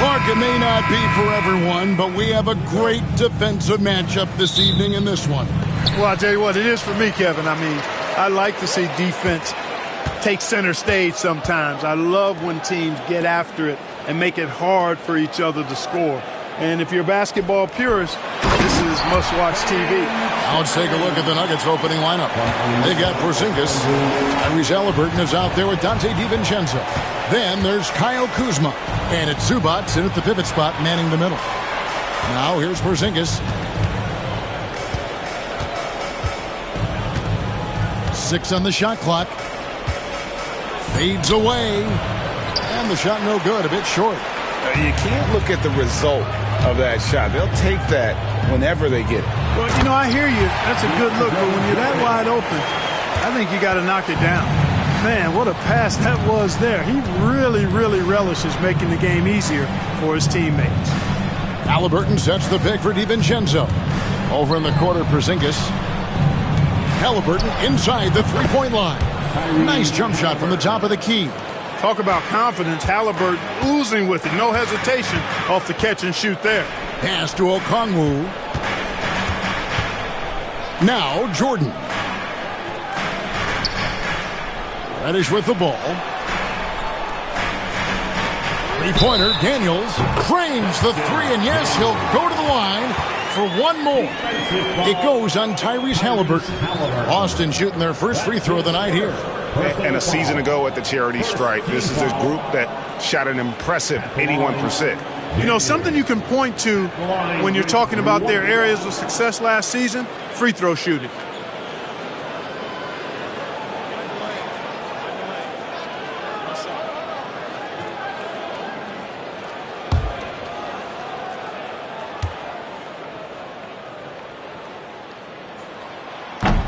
Clark, it may not be for everyone, but we have a great defensive matchup this evening in this one. Well, I'll tell you what, it is for me, Kevin. I mean, I like to see defense take center stage sometimes. I love when teams get after it and make it hard for each other to score. And if you're a basketball purist, this is must-watch TV. Now let's take a look at the Nuggets opening lineup. They've got Porzingis. Tyrese Haliburton is out there with Dante DiVincenzo. Then there's Kyle Kuzma. And it's Zubac in at the pivot spot, manning the middle. Now here's Porzingis. 6 on the shot clock. Fades away. And the shot no good, a bit short. You can't look at the result of that shot. They'll take that whenever they get it. Well, you know, I hear you. That's a good look. But when you're that wide open, I think you got to knock it down. Man, what a pass that was there. He really, really relishes making the game easier for his teammates. Haliburton sets the pick for DiVincenzo. Over in the corner, Porzingis. Haliburton inside the three-point line. Nice jump shot from the top of the key. Talk about confidence. Haliburton oozing with it. No hesitation off the catch and shoot there. Pass to Okongwu. Now Jordan. Reddish with the ball. Three-pointer, Daniels cranes the three, and yes, he'll go to the line for one more. It goes on Tyrese Haliburton. Boston shooting their first free throw of the night here. And a season ago at the charity stripe, this is a group that shot an impressive 81%. You know, something you can point to when you're talking about their areas of success last season, free throw shooting.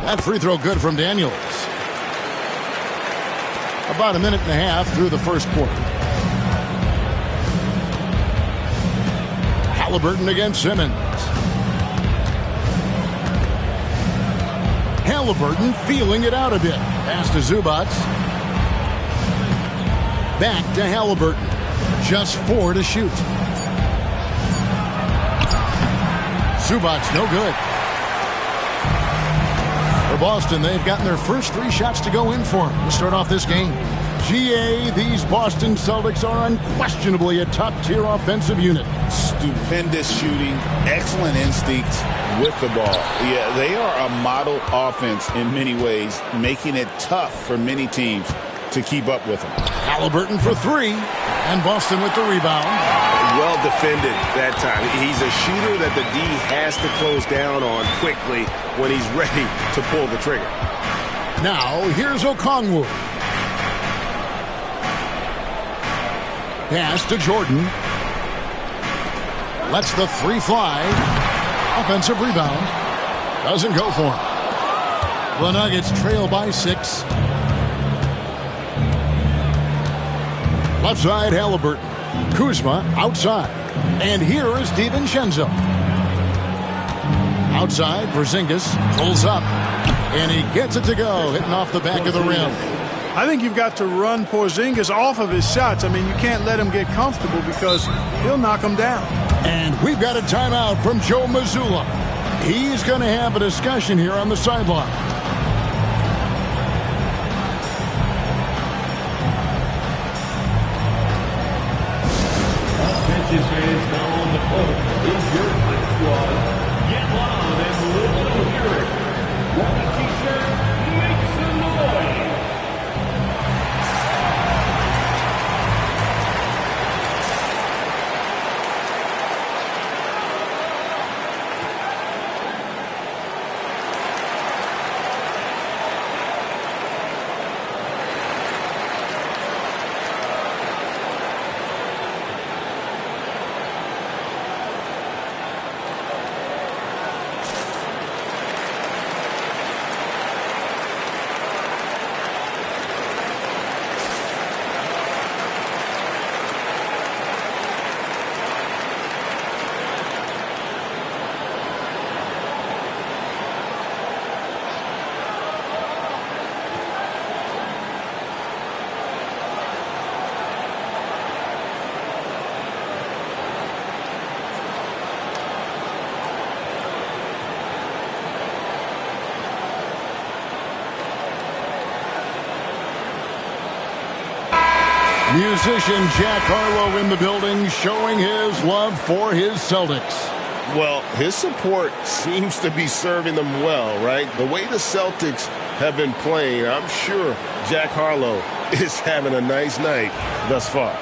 That free throw good from Daniels. About a minute and a half through the first quarter. Haliburton against Simmons. Haliburton feeling it out a bit. Pass to Zubac. Back to Haliburton. Just 4 to shoot. Zubac no good. For Boston, they've gotten their first 3 shots to go in for them to start off this game. GA, these Boston Celtics are unquestionably a top-tier offensive unit. Stupendous shooting, excellent instincts with the ball. Yeah, they are a model offense in many ways, making it tough for many teams to keep up with them. Haliburton for 3, and Boston with the rebound. Well defended that time. He's a shooter that the D has to close down on quickly when he's ready to pull the trigger. Now, here's Okongwu. Pass to Jordan. Lets the 3 fly. Offensive rebound. Doesn't go for him. The Nuggets trail by 6. Left side, Haliburton. Kuzma outside. And here is DiVincenzo. Outside, Porzingis pulls up. And he gets it to go, hitting off the back of the rim. I think you've got to run Porzingis off of his shots. I mean, you can't let him get comfortable because he'll knock him down. And we've got a timeout from Joe Mazzulla. He's going to have a discussion here on the sideline. Attention fans, now on the court is your Hype Squad. Get loud and live the lyric. Want a t-shirt? Make some noise. Musician Jack Harlow in the building, showing his love for his Celtics. Well, his support seems to be serving them well, right? The way the Celtics have been playing, I'm sure Jack Harlow is having a nice night thus far.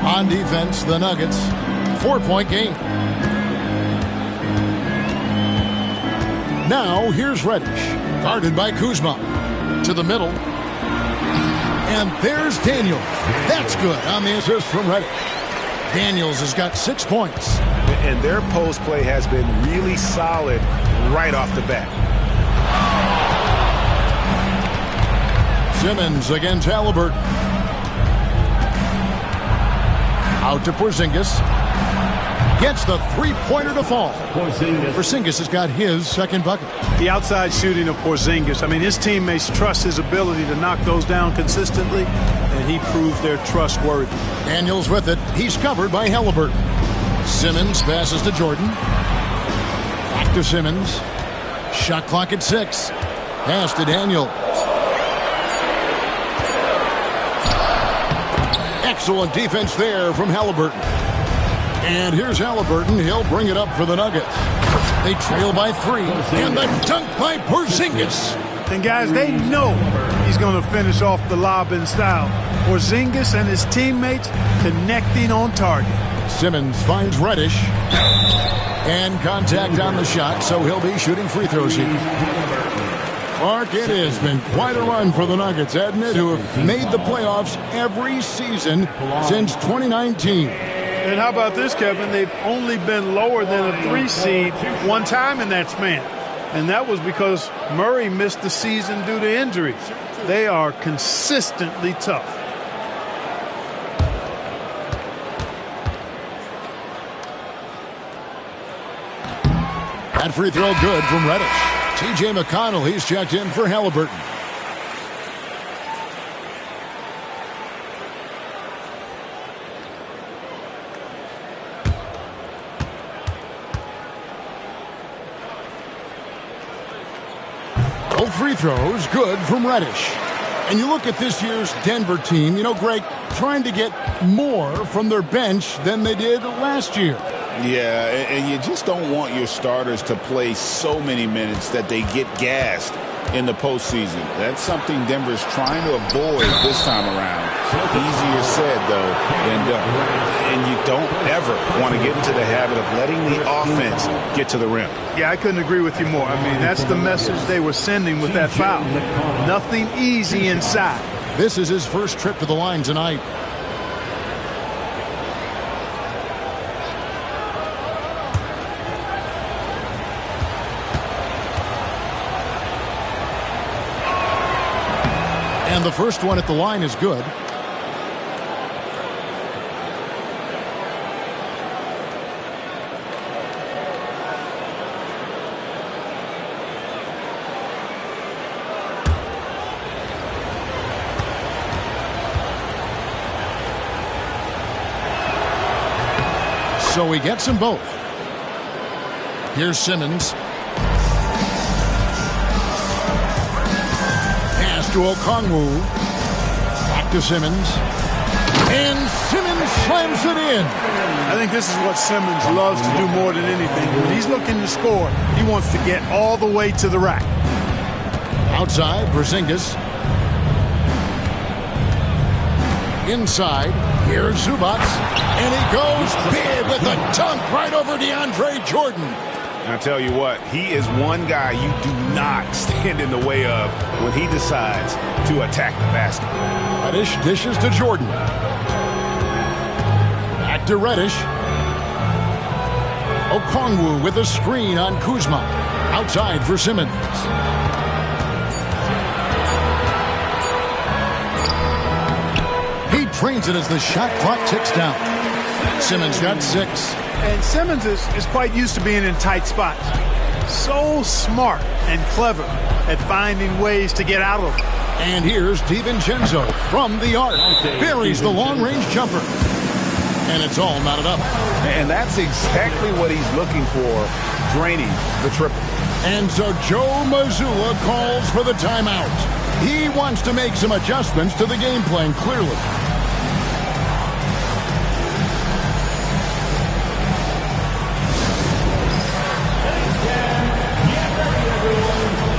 On defense, the Nuggets, 4-point game. Now, here's Reddish, guarded by Kuzma. To the middle. And there's Daniels. That's good on the assist from Reddish. Daniels has got 6 points. And their post play has been really solid right off the bat. Simmons against Halliburton. Out to Porzingis. Gets the three-pointer to fall. Porzingis has got his second bucket. The outside shooting of Porzingis. I mean, his teammates trust his ability to knock those down consistently, and he proved they're trustworthy. Daniels with it. He's covered by Halliburton. Simmons passes to Jordan. Back to Simmons. Shot clock at 6. Pass to Daniels. Excellent defense there from Halliburton. And here's Halliburton. He'll bring it up for the Nuggets. They trail by 3. And the dunk by Porzingis. And guys, they know he's going to finish off the lob in style. Porzingis and his teammates connecting on target. Simmons finds Reddish. And contact on the shot, so he'll be shooting free throws here. Mark, it has been quite a run for the Nuggets, hasn't it, who have made the playoffs every season since 2019. And how about this, Kevin? They've only been lower than a 3 seed one time in that span. And that was because Murray missed the season due to injury. They are consistently tough. That free throw good from Reddish. T.J. McConnell, he's checked in for Halliburton. Both free throws good from Reddish. And you look at this year's Denver team, you know, Greg, trying to get more from their bench than they did last year. Yeah, and you just don't want your starters to play so many minutes that they get gassed in the postseason. That's something Denver's trying to avoid this time around. Easier said, though, than done. And you don't ever want to get into the habit of letting the offense get to the rim. Yeah, I couldn't agree with you more. I mean, that's the message they were sending with that foul. Nothing easy inside. This is his first trip to the line tonight. And the first one at the line is good. So he gets them both. Here's Simmons. To Okongwu. Back to Simmons. And Simmons slams it in. I think this is what Simmons loves to do more than anything. When he's looking to score, he wants to get all the way to the rack. Outside, Porzingis. Inside, here's Zubac. And he goes big with a dunk right over DeAndre Jordan. I'll tell you what, he is one guy you do not stand in the way of when he decides to attack the basket. Reddish dishes to Jordan. Back to Reddish. Okongwu with a screen on Kuzma. Outside for Simmons. He trains it as the shot clock ticks down. Simmons got 6. And Simmons is quite used to being in tight spots. So smart and clever at finding ways to get out of them. And here's DiVincenzo from the arc. Buries the long-range jumper. And it's all knotted up. And that's exactly what he's looking for, draining the triple. And so Joe Mazzulla calls for the timeout. He wants to make some adjustments to the game plan, clearly.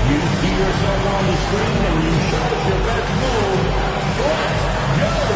You see yourself on the screen and you show us your best move. Let's go!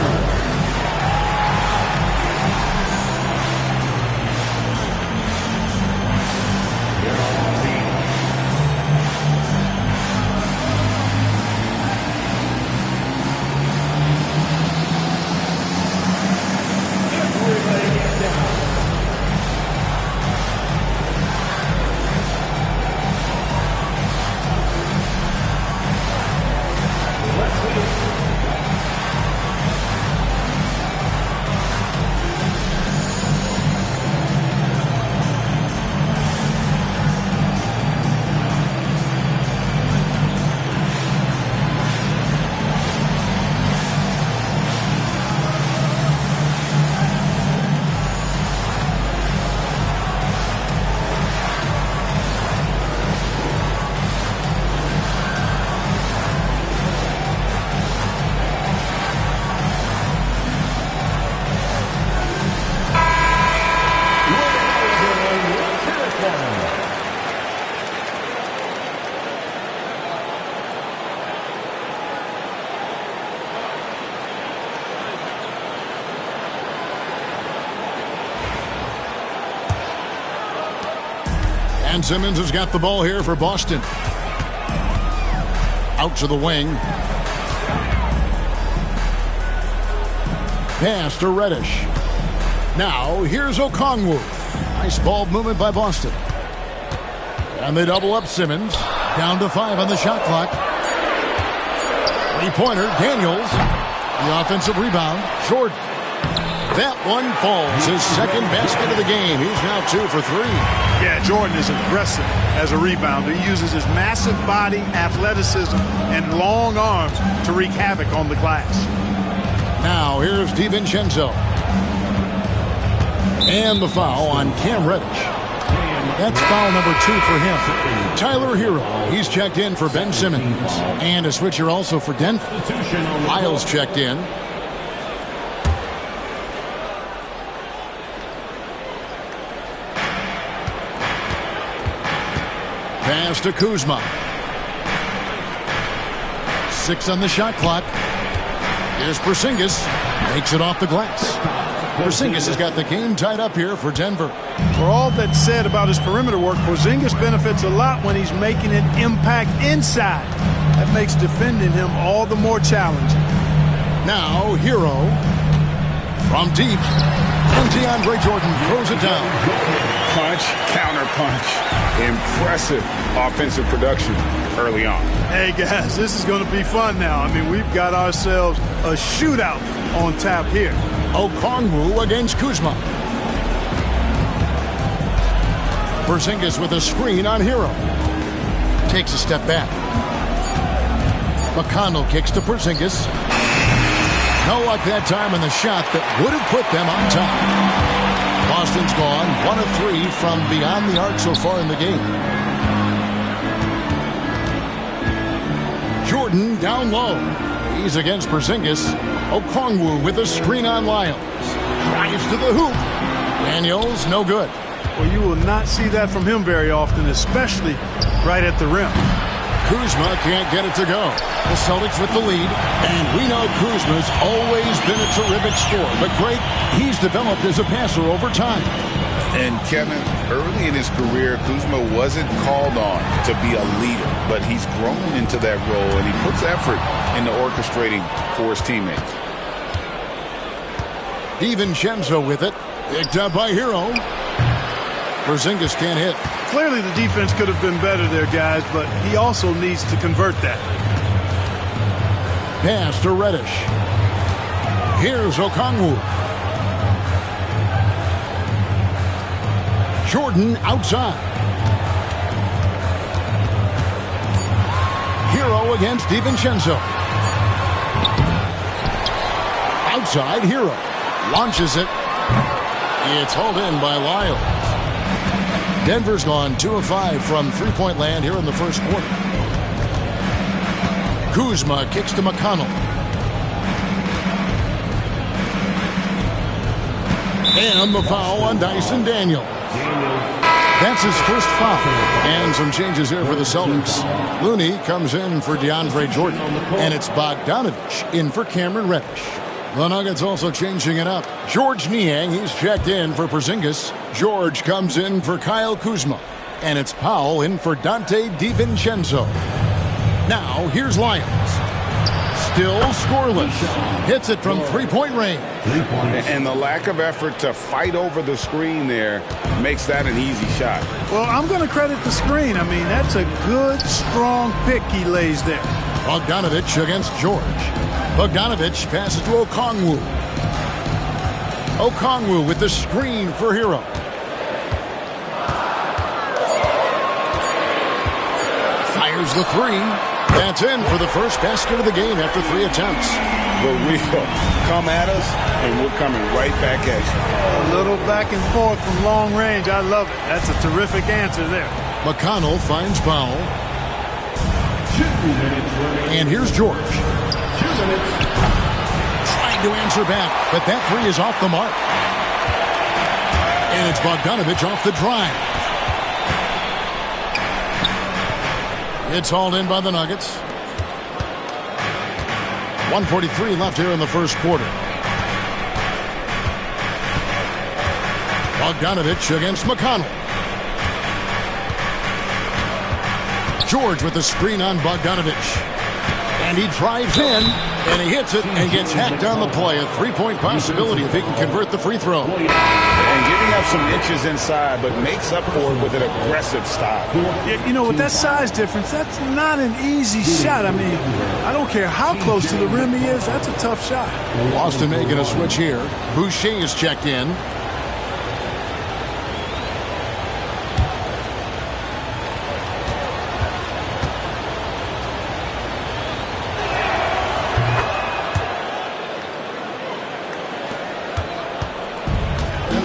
And Simmons has got the ball here for Boston. Out to the wing. Pass to Reddish. Now here's Okongwu. Nice ball movement by Boston. And they double up Simmons. Down to 5 on the shot clock. Three-pointer, Daniels. The offensive rebound, Jordan. That one falls. His second basket of the game. He's now 2 for 3. Yeah, Jordan is aggressive as a rebounder. He uses his massive body, athleticism, and long arms to wreak havoc on the glass. Now here's DiVincenzo. And the foul on Cam Reddish. That's foul number 2 for him. Tyler Hero, he's checked in for Ben Simmons. And a switcher also for Denver. Lyles checked in. Pass to Kuzma. 6 on the shot clock. Here's Porzingis. Makes it off the glass. Porzingis has got the game tied up here for Denver. For all that's said about his perimeter work, Porzingis benefits a lot when he's making an impact inside. That makes defending him all the more challenging. Now, Hero from deep. And DeAndre Jordan throws it down. Punch, counter punch. Impressive offensive production early on. Hey, guys, this is going to be fun now. I mean, we've got ourselves a shootout on tap here. Okongwu against Kuzma. Porzingis with a screen on Hero. Takes a step back. McConnell kicks to Porzingis. No luck that time in the shot that would have put them on top. Boston's gone 1 of 3 from beyond the arc so far in the game. Jordan down low. He's against Porzingis. Okongwu with a screen on Lyles. Drives to the hoop. Daniels, no good. Well, you will not see that from him very often, especially right at the rim. Kuzma can't get it to go. The Celtics with the lead. And we know Kuzma's always been a terrific scorer. But great, he's developed as a passer over time. And Kevin, early in his career, Kuzma wasn't called on to be a leader, but he's grown into that role, and he puts effort into orchestrating for his teammates. DiVincenzo with it. Picked up by Hero. Porzingis can't hit. Clearly the defense could have been better there, guys, but he also needs to convert that. Pass to Reddish. Here's Okongwu. Jordan outside. Hero against DiVincenzo. Outside, Hero. Launches it. It's hauled in by Lyles. Denver's gone 2 of 5 from three-point land here in the first quarter. Kuzma kicks to McConnell. And the foul on Dyson Daniel. That's his first foul. And some changes here for the Celtics. Looney comes in for DeAndre Jordan. And it's Bogdanovich in for Cameron Reddish. The Nuggets also changing it up. George Niang, he's checked in for Porzingis. George comes in for Kyle Kuzma. And it's Powell in for Dante DiVincenzo. Now, here's Lyles. Still scoreless. Hits it from three-point range. And the lack of effort to fight over the screen there makes that an easy shot. Well, I'm going to credit the screen. I mean, that's a good, strong pick he lays there. Bogdanovich against George. Bogdanovich passes to Okongwu. Okongwu with the screen for Hero. Fires the three. That's in for the first basket of the game after 3 attempts. The real come at us, and we're coming right back at you. A little back and forth from long range. I love it. That's a terrific answer there. McConnell finds Powell. And here's George. Trying to answer back, but that three is off the mark. And it's Bogdanovich off the drive. It's hauled in by the Nuggets. 1:43 left here in the first quarter. Bogdanovich against McConnell. George with the screen on Bogdanovich. And he drives in, and he hits it and gets hacked on the play. A three-point possibility if he can convert the free throw. And giving up some inches inside, but makes up for it with an aggressive style. Yeah, you know, with that size difference, that's not an easy shot. I mean, I don't care how close to the rim he is, that's a tough shot. Boston making a switch here. Boucher is checked in.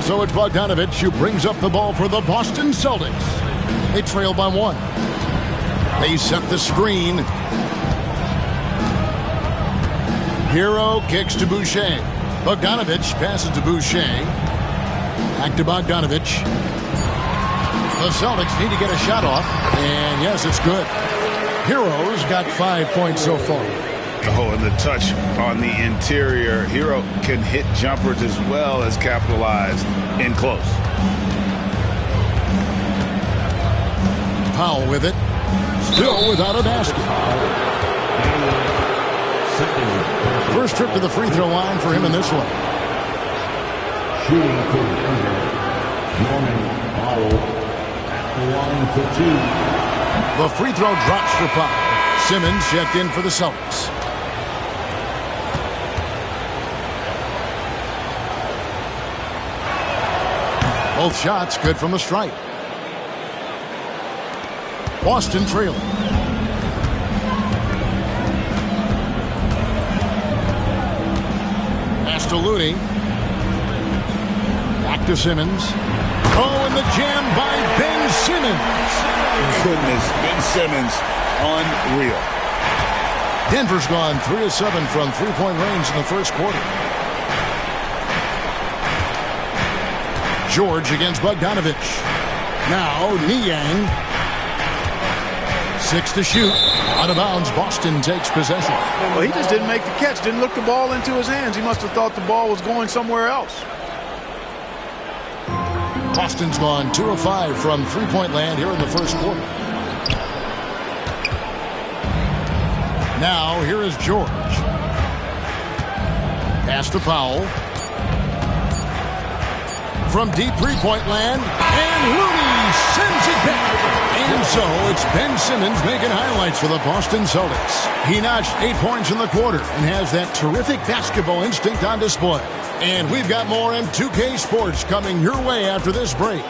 So it's Bogdanovich who brings up the ball for the Boston Celtics. They trail by 1. They set the screen. Hero kicks to Boucher. Bogdanovich passes to Boucher. Back to Bogdanovich. The Celtics need to get a shot off. And yes, it's good. Hero's got 5 points so far. Oh, and the touch on the interior. Hero can hit jumpers as well as capitalize in close. Powell with it. Still without a basket. First trip to the free throw line for him in this one. Shooting for Denver, Norman Powell at the line for 2. The free throw drops for Powell. Simmons checked in for the Celtics. Both shots good from the stripe. Boston trailing. Pass to Looney. Back to Simmons. Oh, and the jam by Ben Simmons. Goodness, Ben Simmons, unreal. Denver's gone 3 of 7 from three-point range in the first quarter. George against Bogdanovich. Now Niang. 6 to shoot. Out of bounds. Boston takes possession. Well, he just didn't make the catch. Didn't look the ball into his hands. He must have thought the ball was going somewhere else. Boston's gone 2 of 5 from three-point land here in the first quarter. Now here is George. Pass to Powell. From deep three-point land, and Looney sends it back. And so it's Ben Simmons making highlights for the Boston Celtics. He notched 8 points in the quarter and has that terrific basketball instinct on display. And we've got more M2K Sports coming your way after this break.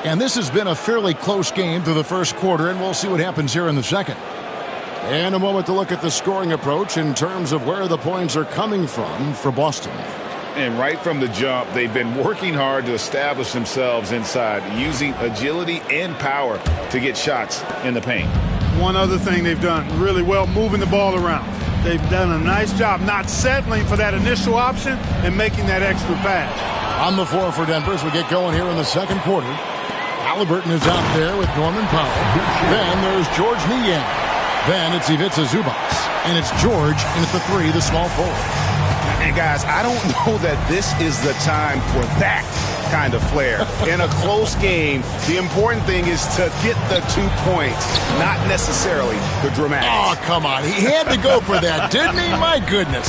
And this has been a fairly close game through the first quarter, and we'll see what happens here in the second. And a moment to look at the scoring approach in terms of where the points are coming from for Boston. And right from the jump, they've been working hard to establish themselves inside, using agility and power to get shots in the paint. One other thing they've done really well, moving the ball around. They've done a nice job not settling for that initial option and making that extra pass. On the floor for Denver as we get going here in the second quarter. Halliburton is out there with Norman Powell. Then there's George Niang. Then it's Ivica Zubac. And it's George in at the three, the small forward. And guys, I don't know that this is the time for that kind of flair. In a close game, the important thing is to get the 2 points, not necessarily the dramatics. Oh, come on. He had to go for that, didn't he? My goodness.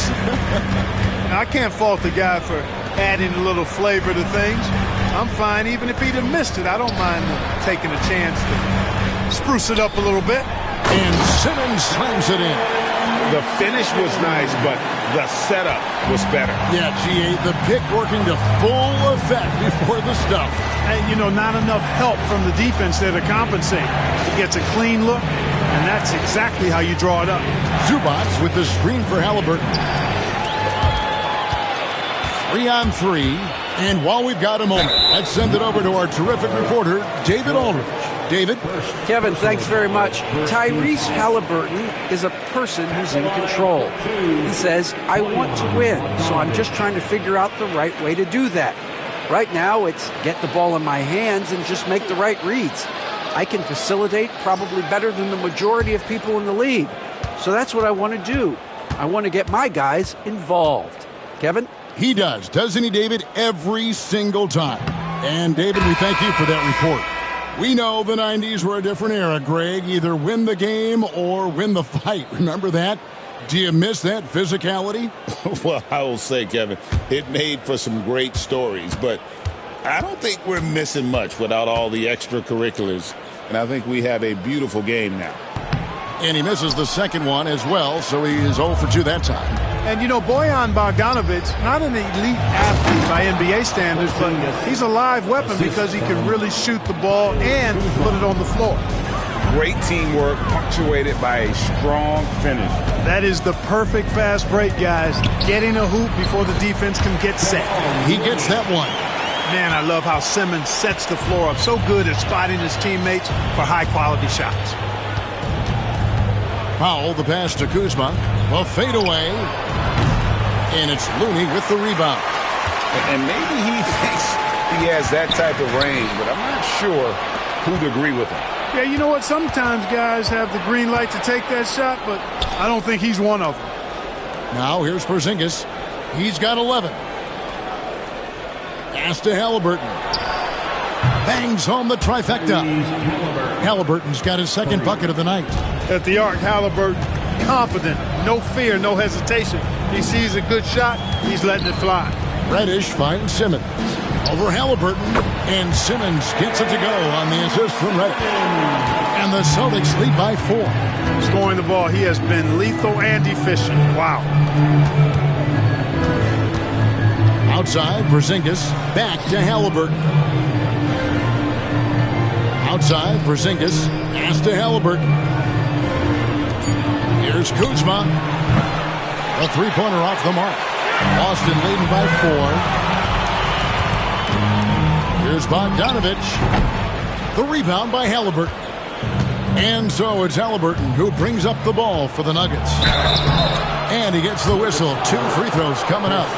Now, I can't fault the guy for adding a little flavor to things. I'm fine even if he'd have missed it. I don't mind taking a chance to spruce it up a little bit. And Simmons slams it in. The finish was nice, but the setup was better. Yeah, G8, the pick working to full effect before the stuff. And, not enough help from the defense there to compensate. He gets a clean look, and that's exactly how you draw it up. Zubac with the screen for Halliburton. 3-on-3. And while we've got a moment, let's send it over to our terrific reporter, David Aldridge. David? Kevin, thanks very much. Tyrese Halliburton is a person who's in control. He says, I want to win, so I'm just trying to figure out the right way to do that. Right now, it's get the ball in my hands and just make the right reads. I can facilitate probably better than the majority of people in the league. So that's what I want to do. I want to get my guys involved. Kevin? He does, doesn't he, David? Every single time. And, David, we thank you for that report. We know the 90s were a different era, Greg. Either win the game or win the fight. Remember that? Do you miss that physicality? Well, I will say, Kevin, it made for some great stories, but I don't think we're missing much without all the extracurriculars. And I think we have a beautiful game now. And he misses the second one as well, so he is 0 for 2 that time. And, Bojan Bogdanovic, not an elite athlete by NBA standards, but he's a live weapon because he can really shoot the ball and put it on the floor. Great teamwork punctuated by a strong finish. That is the perfect fast break, guys. Getting a hoop before the defense can get set. He gets that one. Man, I love how Simmons sets the floor up. So good at spotting his teammates for high-quality shots. Powell, the pass to Kuzma. The fadeaway. And it's Looney with the rebound. And maybe he thinks he has that type of range, but I'm not sure who'd agree with him. Yeah, you know what? Sometimes guys have the green light to take that shot, but I don't think he's one of them. Now here's Porzingis. He's got 11. Pass to Halliburton. Bangs home the trifecta. Halliburton's got his second bucket of the night. At the arc, Halliburton, confident, no fear, no hesitation. He sees a good shot, he's letting it fly. Reddish finds Simmons. Over Halliburton, and Simmons gets it to go on the assist from Reddish. And the Celtics lead by 4. Scoring the ball, he has been lethal and efficient. Wow. Outside, Porzingis, back to Halliburton. Outside, Porzingis, pass to Halliburton. Here's Kuzma. The three-pointer off the mark. Boston leading by 4. Here's Bogdanovic. The rebound by Halliburton. And so it's Halliburton who brings up the ball for the Nuggets. And he gets the whistle. 2 free throws coming up.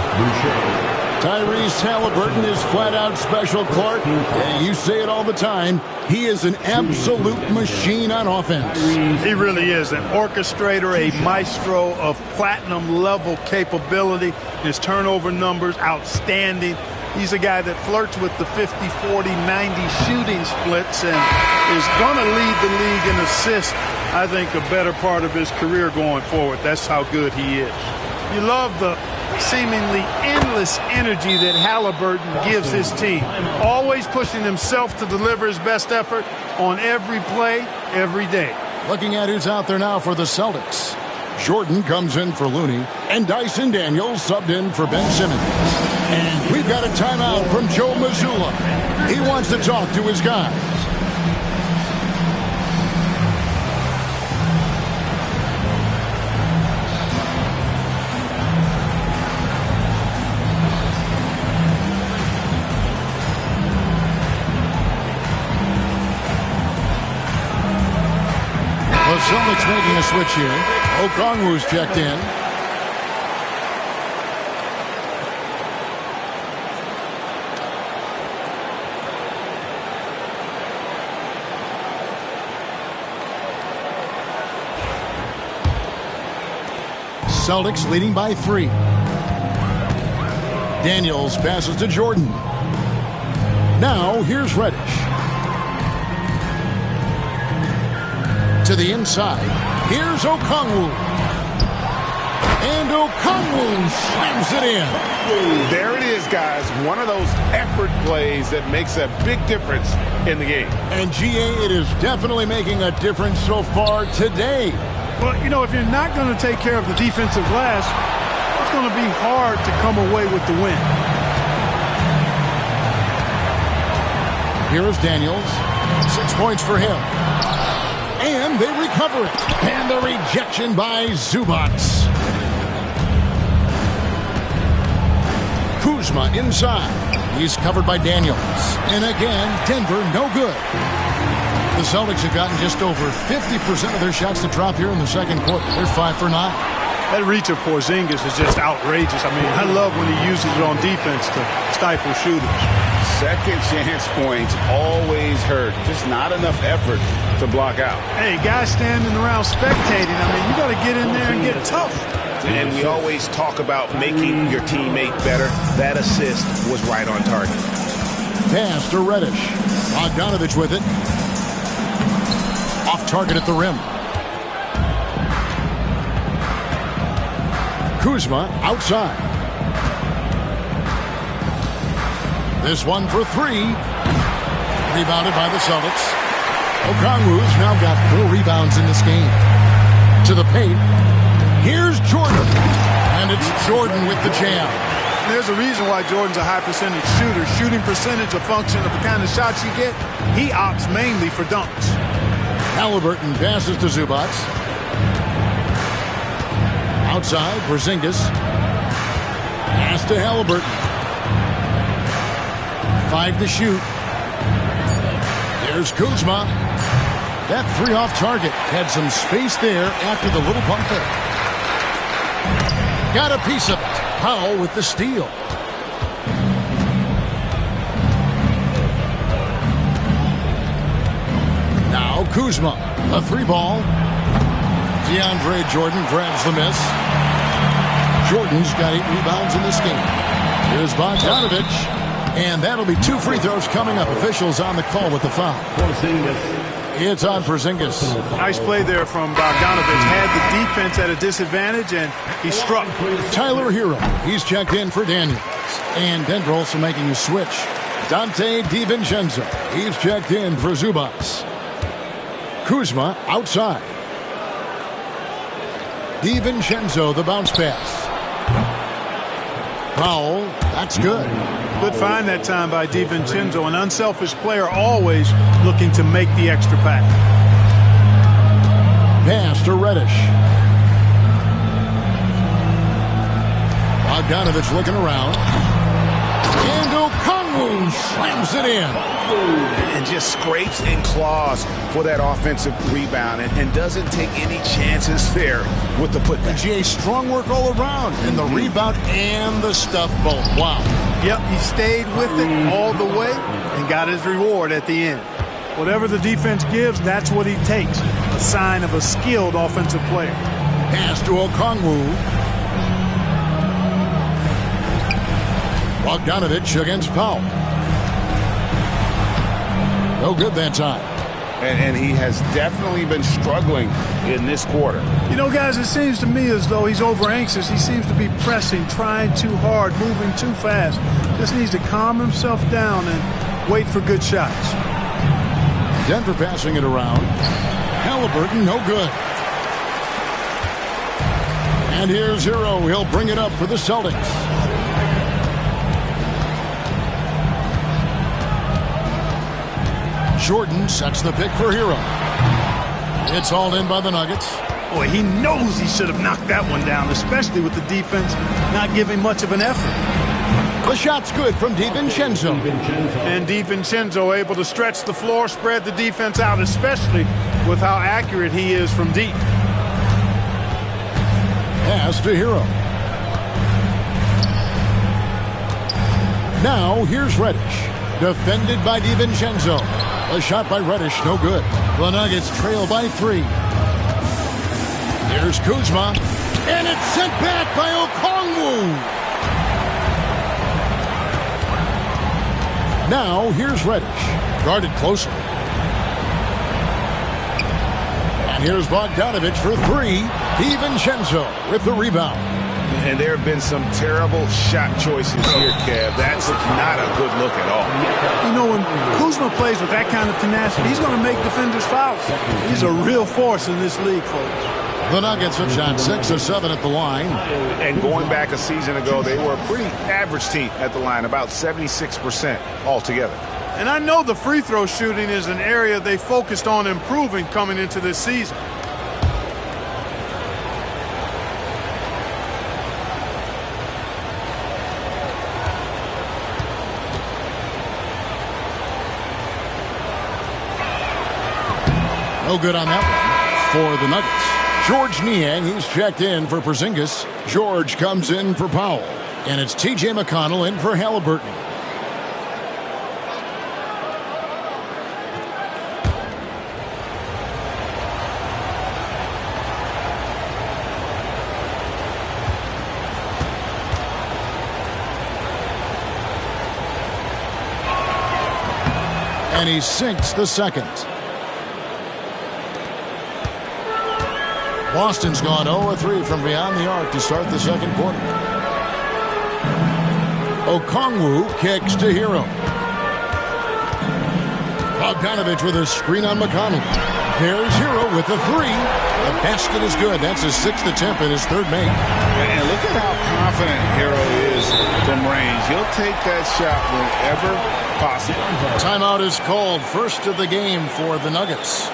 Tyrese Halliburton is flat-out special, Clark. And you say it all the time. He is an absolute machine on offense. He really is an orchestrator, a maestro of platinum-level capability. His turnover numbers, outstanding. He's a guy that flirts with the 50, 40, 90 shooting splits and is going to lead the league in assists, I think, a better part of his career going forward. That's how good he is. You love the seemingly endless energy that Halliburton gives his team. Always pushing himself to deliver his best effort on every play, every day. Looking at who's out there now for the Celtics. Jordan comes in for Looney, and Dyson Daniels subbed in for Ben Simmons. And we've got a timeout from Joe Mazzulla. He wants to talk to his guys. The Celtics making a switch here. Okongwu's checked in. Celtics leading by 3. Daniels passes to Jordan. Now here's Reddish. To the inside. Here's Okongwu. And Okongwu slams it in. There it is, guys. One of those effort plays that makes a big difference in the game. And GA, it is definitely making a difference so far today. Well, you know, if you're not going to take care of the defensive glass, it's going to be hard to come away with the win. Here is Daniels. 6 points for him. And they recover it. And the rejection by Zubac. Kuzma inside. He's covered by Daniels. And again, Denver no good. The Celtics have gotten just over 50% of their shots to drop here in the second quarter. They're 5 for 9. That reach of Porzingis is just outrageous. I mean, I love when he uses it on defense to stifle shooters. Second chance points always hurt. Just not enough effort to block out. Hey, guys standing around spectating. I mean, you got to get in there and get tough. And we always talk about making your teammate better. That assist was right on target. Pass to Reddish. Bogdanovich with it. Off target at the rim. Kuzma outside. This one for 3. Rebounded by the Celtics. Okongwu's now got 4 rebounds in this game. To the paint. Here's Jordan. And it's Jordan with the jam. There's a reason why Jordan's a high percentage shooter. Shooting percentage a function of the kind of shots you get. He opts mainly for dunks. Halliburton passes to Zubac. Outside, Porzingis. Pass to Halliburton. 5 to shoot. There's Kuzma. That 3 off target. Had some space there after the little bump there. Got a piece of it. Powell with the steal. Now Kuzma, a 3-ball. DeAndre Jordan grabs the miss. Jordan's got 8 rebounds in this game. Here's Bogdanovich. And that'll be 2 free throws coming up. Officials on the call with the foul. It's on Porzingis. Nice play there from Bogdanovich. Had the defense at a disadvantage, and he struck. Tyler Hero, he's checked in for Daniels. And Denver also making a switch. Dante DiVincenzo, he's checked in for Zubac. Kuzma outside. DiVincenzo, the bounce pass. Powell, that's good. Good find that time by DiVincenzo. An unselfish player, always looking to make the extra pass. Pass to Reddish. Bogdanovich looking around. And Okongwu slams it in. And just scrapes and claws for that offensive rebound and doesn't take any chances there with the putback. GA, strong work all around. And the rebound and the stuff both. Wow. Yep, he stayed with it all the way and got his reward at the end. Whatever the defense gives, that's what he takes. A sign of a skilled offensive player. Pass to Okongwu. Bogdanovich against Powell. No good that time. And he has definitely been struggling in this quarter. You know, guys, it seems to me as though he's over anxious. He seems to be pressing, trying too hard, moving too fast. Just needs to calm himself down and wait for good shots. Denver passing it around. Halliburton, no good. And here's Hero. He'll bring it up for the Celtics. Jordan sets the pick for Hero. It's hauled in by the Nuggets. Boy, he knows he should have knocked that one down, especially with the defense not giving much of an effort. The shot's good from DiVincenzo. And DiVincenzo able to stretch the floor, spread the defense out, especially with how accurate he is from deep. Pass to Hero. Now here's Reddish. Defended by DiVincenzo. A shot by Reddish, no good. The Nuggets trail by 3. Here's Kuzma. And it's sent back by Okongwu. Now here's Reddish. Guarded closely. And here's Bogdanovic for 3. DiVincenzo with the rebound. And there have been some terrible shot choices here, Kev. That's not a good look at all. You know, when Kuzma plays with that kind of tenacity, he's going to make defenders foul. He's a real force in this league, folks. The Nuggets have shot 6 of 7 at the line. And going back a season ago, they were a pretty average team at the line, about 76% altogether. And I know the free throw shooting is an area they focused on improving coming into this season. No good on that one for the Nuggets. George Niang, he's checked in for Porzingis. George comes in for Powell. And it's T.J. McConnell in for Halliburton. And he sinks the second. Boston's gone 0-3 from beyond the arc to start the second quarter. Okongwu kicks to Hero. Bogdanovic with a screen on McConnell. There's Hero with the 3. The basket is good. That's his 6th attempt and his 3rd make. And look at how confident Hero is from range. He'll take that shot whenever possible. Timeout is called. First of the game for the Nuggets.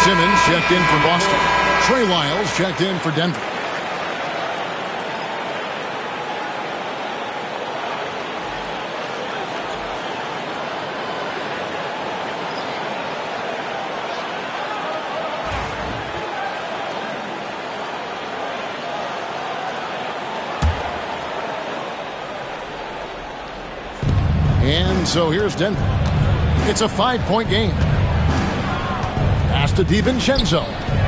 Simmons checked in for Boston. Trey Lyles checked in for Denver. And so here's Denver. It's a 5-point game. Pass to DiVincenzo.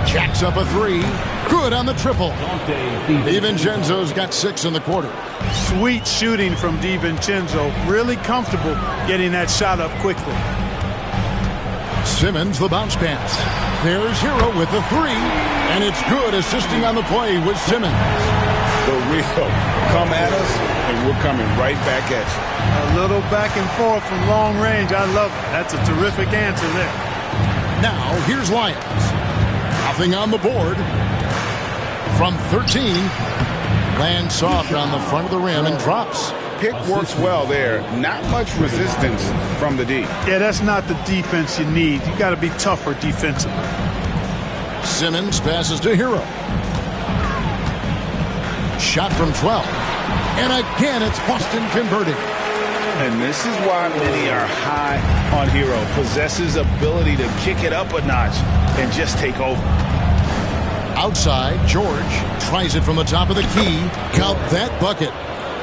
Jacks up a 3. Good on the triple. DiVincenzo's got 6 in the quarter. Sweet shooting from DiVincenzo. Really comfortable getting that shot up quickly. Simmons, the bounce pass. There's Hero with the 3. And it's good, assisting on the play with Simmons. The real come at us, and we're coming right back at you. A little back and forth from long range. I love it. That's a terrific answer there. Now, here's Lyons. Nothing on the board. From 13, lands soft on the front of the rim and drops. Pick works well there. Not much resistance from the D. Yeah, that's not the defense you need. You got to be tougher defensively. Simmons passes to Hero. Shot from 12. And again, it's Boston converting. And this is why many are high on Hero. Possesses ability to kick it up a notch and just take over. Outside, George tries it from the top of the key. Count that bucket.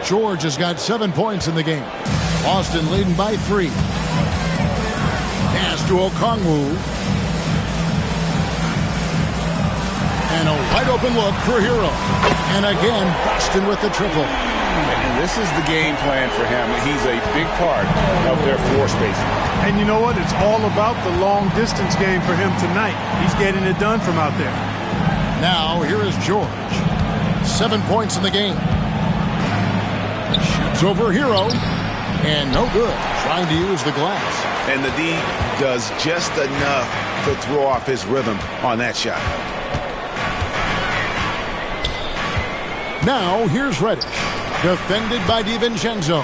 George has got 7 points in the game. Boston leading by 3. Pass to Okongwu. And a wide open look for Hero. And again, Boston with the triple. And this is the game plan for him. He's a big part of their floor spacing. And you know what? It's all about the long distance game for him tonight. He's getting it done from out there. Now, here is George. 7 points in the game. Shoots over Hero. And no good. Trying to use the glass. And the D does just enough to throw off his rhythm on that shot. Now, here's Reddish. Defended by DiVincenzo.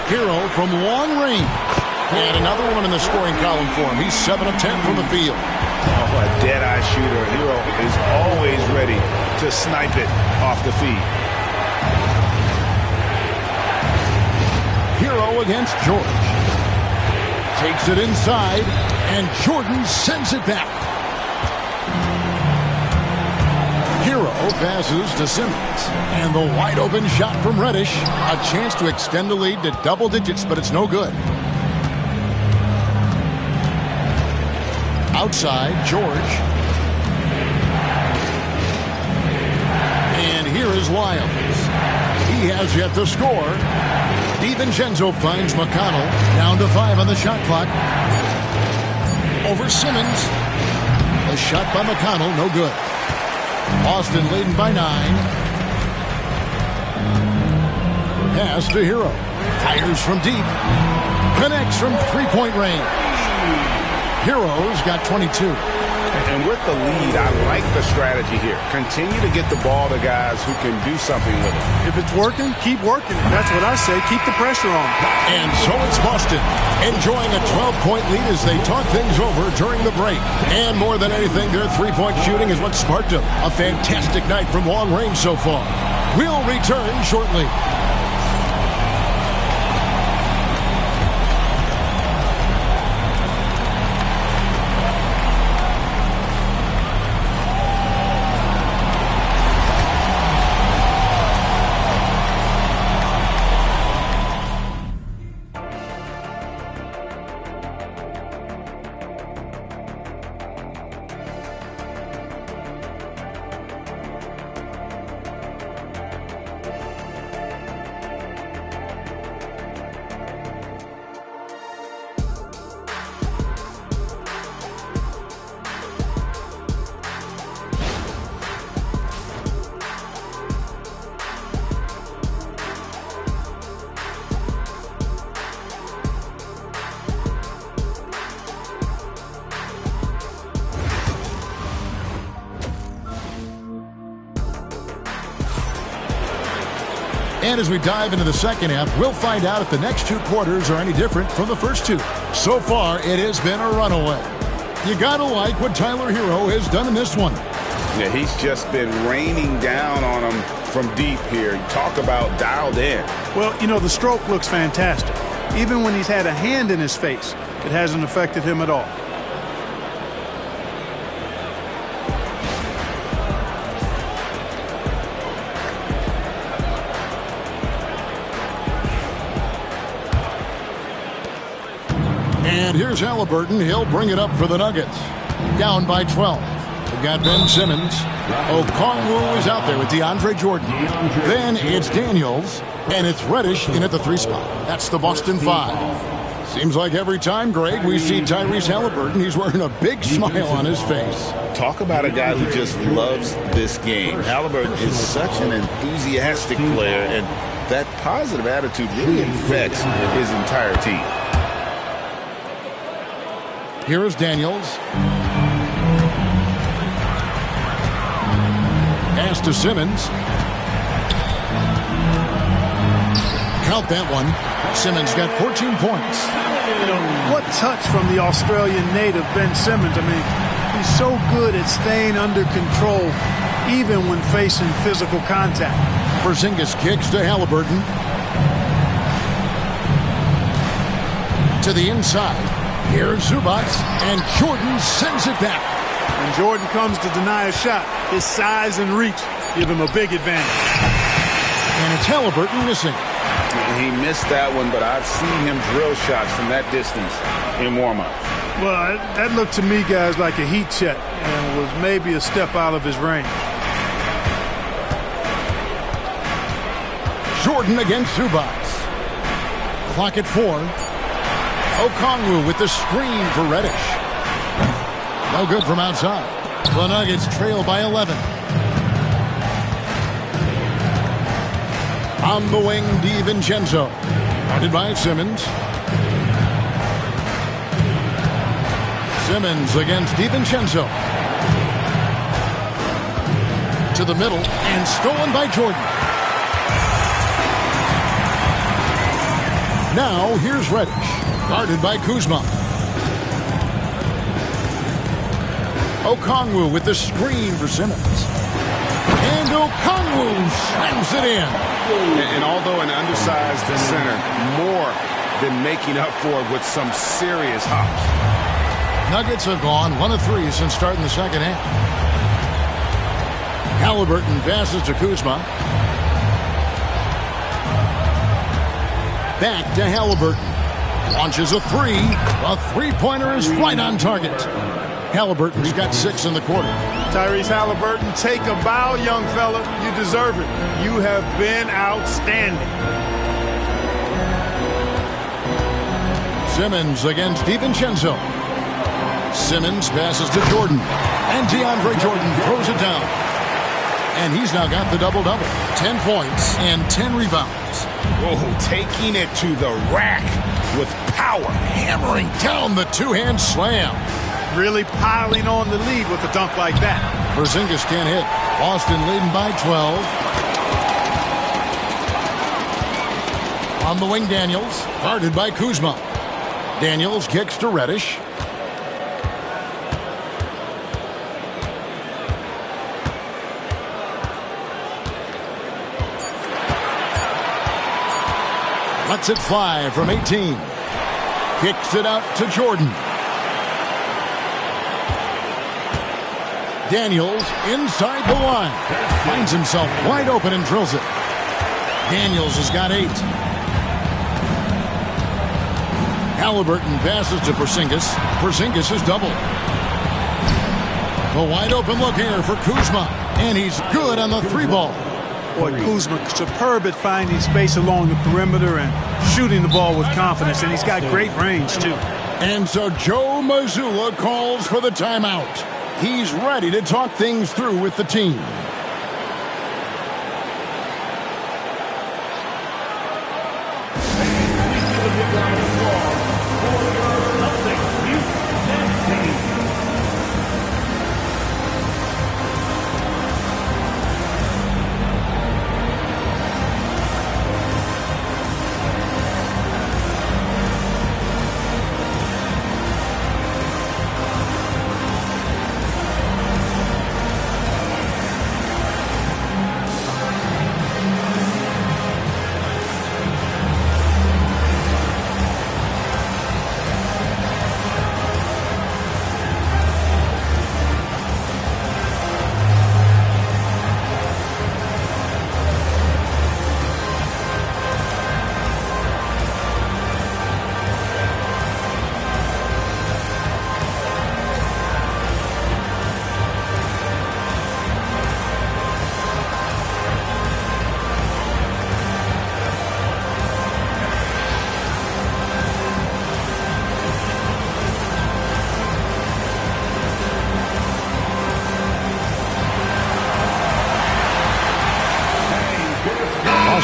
Hero from long range. And another one in the scoring column for him. He's 7 of 10 from the field. Oh, a dead-eye shooter. Hero is always ready to snipe it off the feed. Hero against George. Takes it inside, and Jordan sends it back. Hero passes to Simmons. And the wide open shot from Reddish. A chance to extend the lead to double digits, but it's no good. Outside, George. And here is Lyles. He has yet to score. DiVincenzo finds McConnell. Down to 5 on the shot clock. Over Simmons. A shot by McConnell, no good. Boston leading by 9. Pass to Hero. Fires from deep. Connects from three-point range. Hero's got 22. And with the lead, I like the strategy here. Continue to get the ball to guys who can do something with it. If it's working, keep working. That's what I say. Keep the pressure on. And so it's Boston, enjoying a 12-point lead as they talk things over during the break. And more than anything, their three-point shooting is what sparked them. A fantastic night from long range so far. We'll return shortly. And as we dive into the second half, we'll find out if the next 2 quarters are any different from the first 2. So far, it has been a runaway. You gotta like what Tyler Hero has done in this one. Yeah, he's just been raining down on him from deep here. Talk about dialed in. Well, you know, the stroke looks fantastic. Even when he's had a hand in his face, it hasn't affected him at all. And here's Halliburton. He'll bring it up for the Nuggets. Down by 12. We've got Ben Simmons. Okongwu is out there with DeAndre Jordan. Then it's Daniels. And it's Reddish in at the 3 spot. That's the Boston 5. Seems like every time, Greg, we see Tyrese Halliburton, he's wearing a big smile on his face. Talk about a guy who just loves this game. Halliburton is such an enthusiastic player, and that positive attitude really affects his entire team. Here is Daniels. pass to Simmons. Count that one. Simmons got 14 points. What touch from the Australian native, Ben Simmons. I mean, he's so good at staying under control, even when facing physical contact. Porzingis kicks to Halliburton. To the inside. Here's Zubac, and Jordan sends it back. When Jordan comes to deny a shot, his size and reach give him a big advantage. And it's Halliburton missing. He missed that one, but I've seen him drill shots from that distance in warm-up. Well, that looked to me, guys, like a heat check and was maybe a step out of his range. Jordan against Zubac. Clock at 4. Okongwu with the screen for Reddish. No good from outside. The Nuggets trail by 11. On the wing, DiVincenzo. Guarded by Simmons. Simmons against DiVincenzo. To the middle, and stolen by Jordan. Now, here's Reddish. Guarded by Kuzma. Okongwu with the screen for Simmons. And Okongwu slams it in. And although an undersized center, more than making up for it with some serious hops. Nuggets have gone 1 of 3 since starting the second half. Halliburton passes to Kuzma. Back to Halliburton. Launches a 3. A three-pointer is right on target. Halliburton's got 6 in the quarter. Tyrese Halliburton, take a bow, young fella. You deserve it. You have been outstanding. Simmons against DiVincenzo. Simmons passes to Jordan. And DeAndre Jordan throws it down. And he's now got the double-double. 10 points and 10 rebounds. Oh, taking it to the rack with power. Hammering down the two-hand slam. Really piling on the lead with a dunk like that. Porzingis can't hit. Boston leading by 12. On the wing, Daniels. Guarded by Kuzma. Daniels kicks to Reddish. Lets it fly from 18. Kicks it out to Jordan. Daniels inside the line. Finds himself wide open and drills it. Daniels has got 8. Halliburton passes to Porzingis. Porzingis is doubled. The wide open look here for Kuzma. And he's good on the 3-ball. Boy, Kuzma superb at finding space along the perimeter and shooting the ball with confidence. And he's got great range, too. And so Joe Mazzulla calls for the timeout. He's ready to talk things through with the team.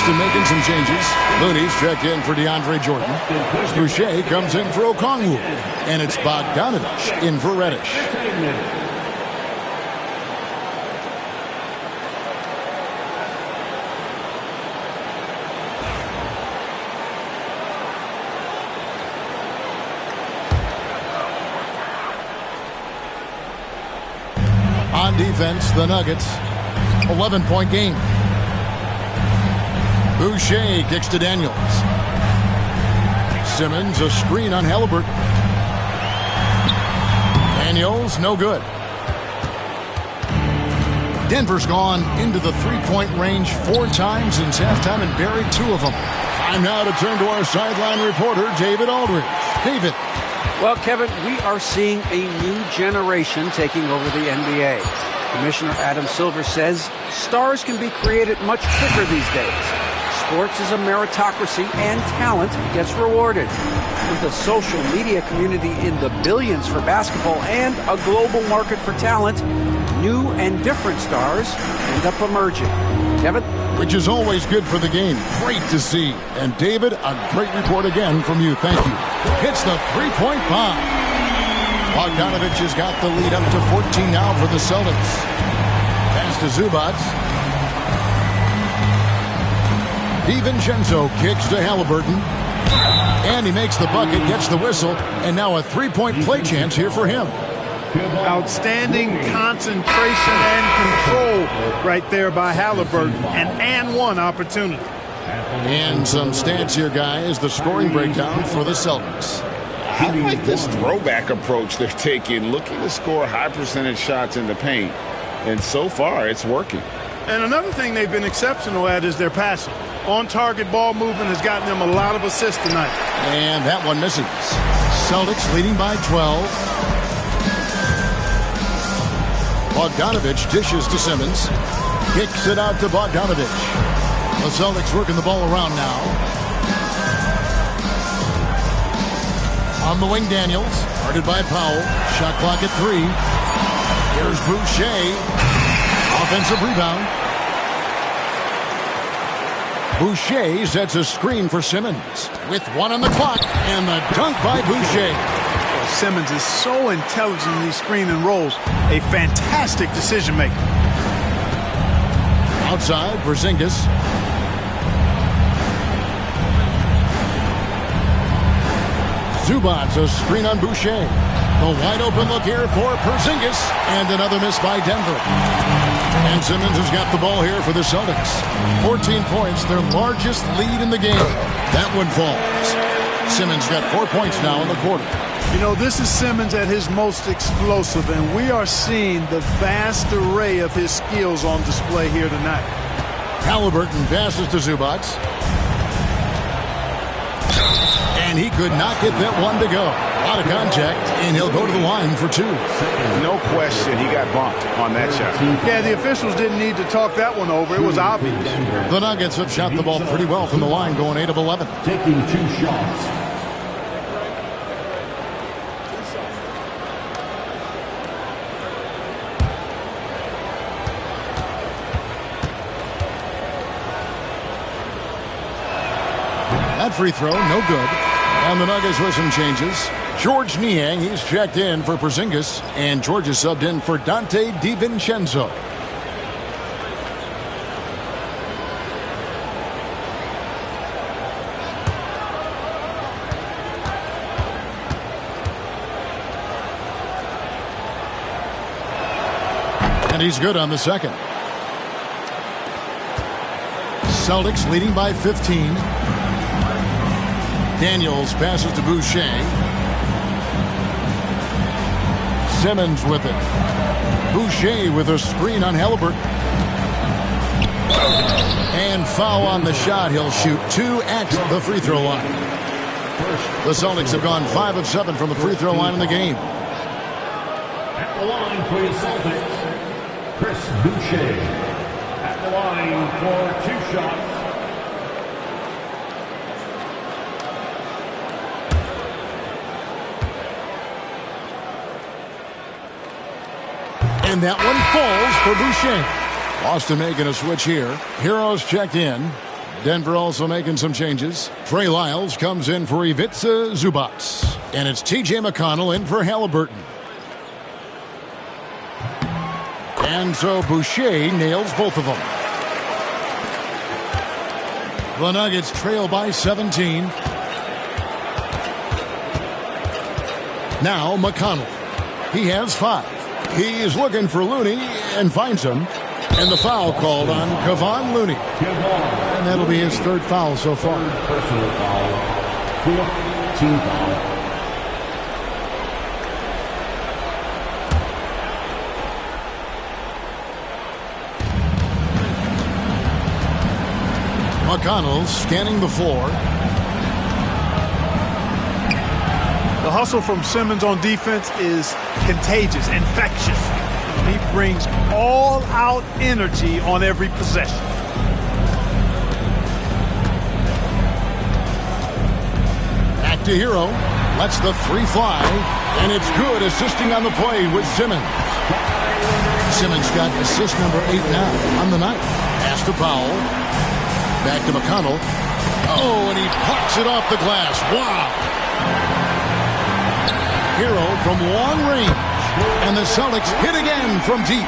Boston making some changes. Looney's checked in for DeAndre Jordan. Boucher comes in for Okongwu. And it's Bogdanovich in for Reddish. On defense, the Nuggets, 11-point game. Boucher kicks to Daniels. Simmons, a screen on Halliburton. Daniels, no good. Denver's gone into the three-point range 4 times since halftime and buried 2 of them. Time now to turn to our sideline reporter, David Aldridge. David. Well, Kevin, we are seeing a new generation taking over the NBA. Commissioner Adam Silver says stars can be created much quicker these days. Sports is a meritocracy and talent gets rewarded. With a social media community in the billions for basketball and a global market for talent, new and different stars end up emerging. Kevin? Which is always good for the game. Great to see. And David, a great report again from you. Thank you. Hits the three-point bomb. Bogdanovich has got the lead up to 14 now for the Celtics. Pass to Zubac. DiVincenzo kicks to Halliburton. And he makes the bucket, gets the whistle, and now a three-point play chance here for him. Outstanding concentration and control right there by Halliburton. An and one opportunity. And some stats here, guys. The scoring breakdown for the Celtics. I like this throwback approach they're taking, looking to score high percentage shots in the paint. And so far, it's working. And another thing they've been exceptional at is their passing. On-target ball movement has gotten them a lot of assists tonight. And that one misses. Celtics leading by 12. Bogdanovich dishes to Simmons. Kicks it out to Bogdanovich. The Celtics working the ball around now. On the wing, Daniels. Guarded by Powell. Shot clock at 3. Here's Boucher. Offensive rebound. Boucher sets a screen for Simmons. With 1 on the clock. And the dunk by Boucher. Simmons is so intelligent in these screen and rolls. A fantastic decision maker. Outside, Porzingis. Zubac, a screen on Boucher. The wide open look here for Porzingis. And another miss by Denver. And Simmons has got the ball here for the Celtics. 14 points, their largest lead in the game. That one falls. Simmons got 4 points now in the quarter. You know, this is Simmons at his most explosive, and we are seeing the vast array of his skills on display here tonight. Halliburton passes to Zubac. And he could not get that one to go. A lot of contact, and he'll go to the line for 2. No question, he got bumped on that shot. Yeah, the officials didn't need to talk that one over. It was obvious. The Nuggets have shot the ball pretty well from the line, going 8 of 11. Taking 2 shots. That free throw, no good. And the Nuggets with some changes. George Niang, he's checked in for Porzingis. And George is subbed in for Dante DiVincenzo. And he's good on the second. Celtics leading by 15. Daniels passes to Boucher. Simmons with it. Boucher with a screen on Halliburton. And foul on the shot. He'll shoot 2 at the free throw line. The Celtics have gone 5 of 7 from the free throw line in the game. At the line for your Celtics, Chris Boucher. At the line for 2 shots. And that one falls for Boucher. Boston making a switch here. Heroes checked in. Denver also making some changes. Trey Lyles comes in for Ivica Zubac. And it's T.J. McConnell in for Halliburton. And so Boucher nails both of them. The Nuggets trail by 17. Now McConnell. He has 5. He's looking for Looney and finds him. And the foul called on Kevon Looney. And that'll be his third foul so far. Personal foul. Fourth team foul. McConnell scanning the floor. The hustle from Simmons on defense is contagious, infectious. He brings all-out energy on every possession. Back to Hero. Lets the three fly. And it's good, assisting on the play with Simmons. Simmons got assist number 8 now on the night. Pass to Powell. Back to McConnell. Oh, and he plucks it off the glass. Wow. Hero from long range. And the Celtics hit again from deep.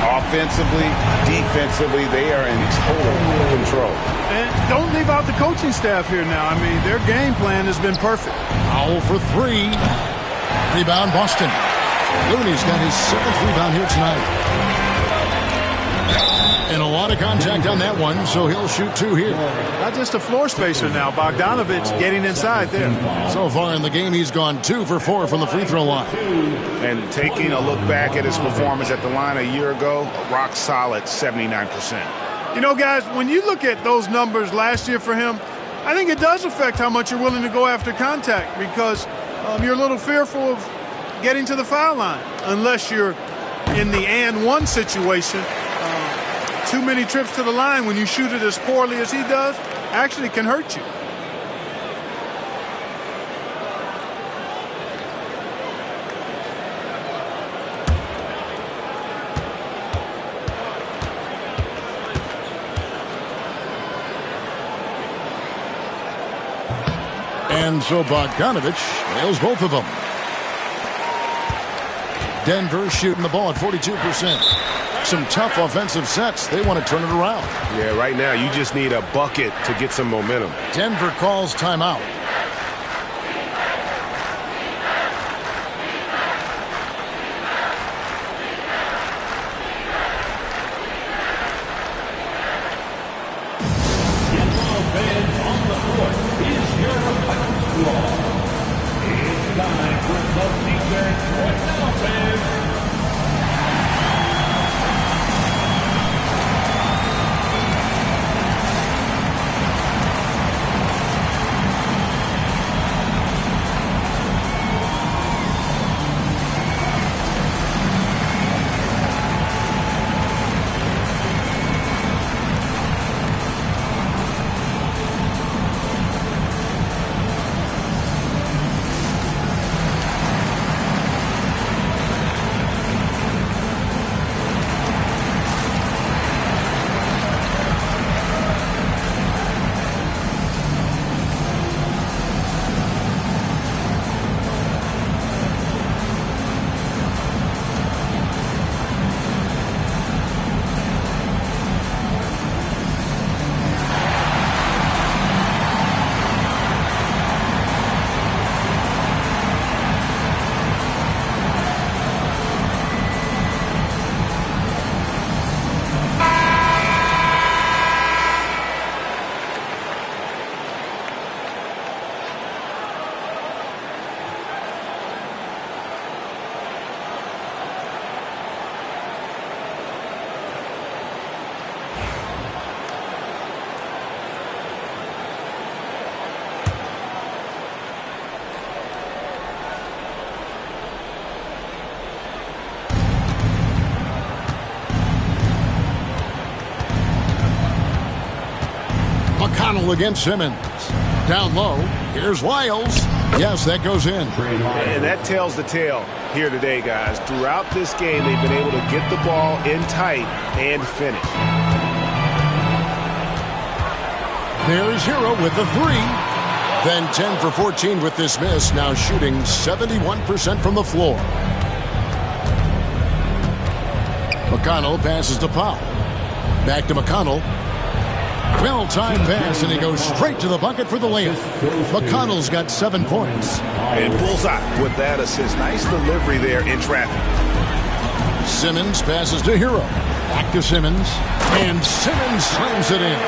Offensively, defensively, they are in total control. And don't leave out the coaching staff here now. I mean, their game plan has been perfect. Powell for 3. Rebound, Boston. Looney's got his 7th rebound here tonight. And a lot of contact on that one, so he'll shoot 2 here. Not just a floor spacer now. Bogdanovich getting inside there. So far in the game, he's gone 2 for 4 from the free throw line. And taking a look back at his performance at the line a year ago, a rock solid 79%. You know, guys, when you look at those numbers last year for him, I think it does affect how much you're willing to go after contact because you're a little fearful of getting to the foul line unless you're in the and one situation. Too many trips to the line when you shoot it as poorly as he does actually can hurt you. And so Bogdanovich nails both of them. Denver shooting the ball at 42%. Some tough offensive sets. They want to turn it around. Yeah, right now you just need a bucket to get some momentum. Denver calls timeout. McConnell against Simmons. Down low. Here's Lyles. Yes, that goes in. And that tells the tale here today, guys. Throughout this game, they've been able to get the ball in tight and finish. There's Hero with the 3. Then 10 for 14 with this miss. Now shooting 71% from the floor. McConnell passes to Powell. Back to McConnell. Well-timed pass, and he goes straight to the bucket for the layup. McConnell's got 7 points. And bullseye with that assist. Nice delivery there in traffic. Simmons passes to Hero. Back to Simmons. And Simmons slams it in.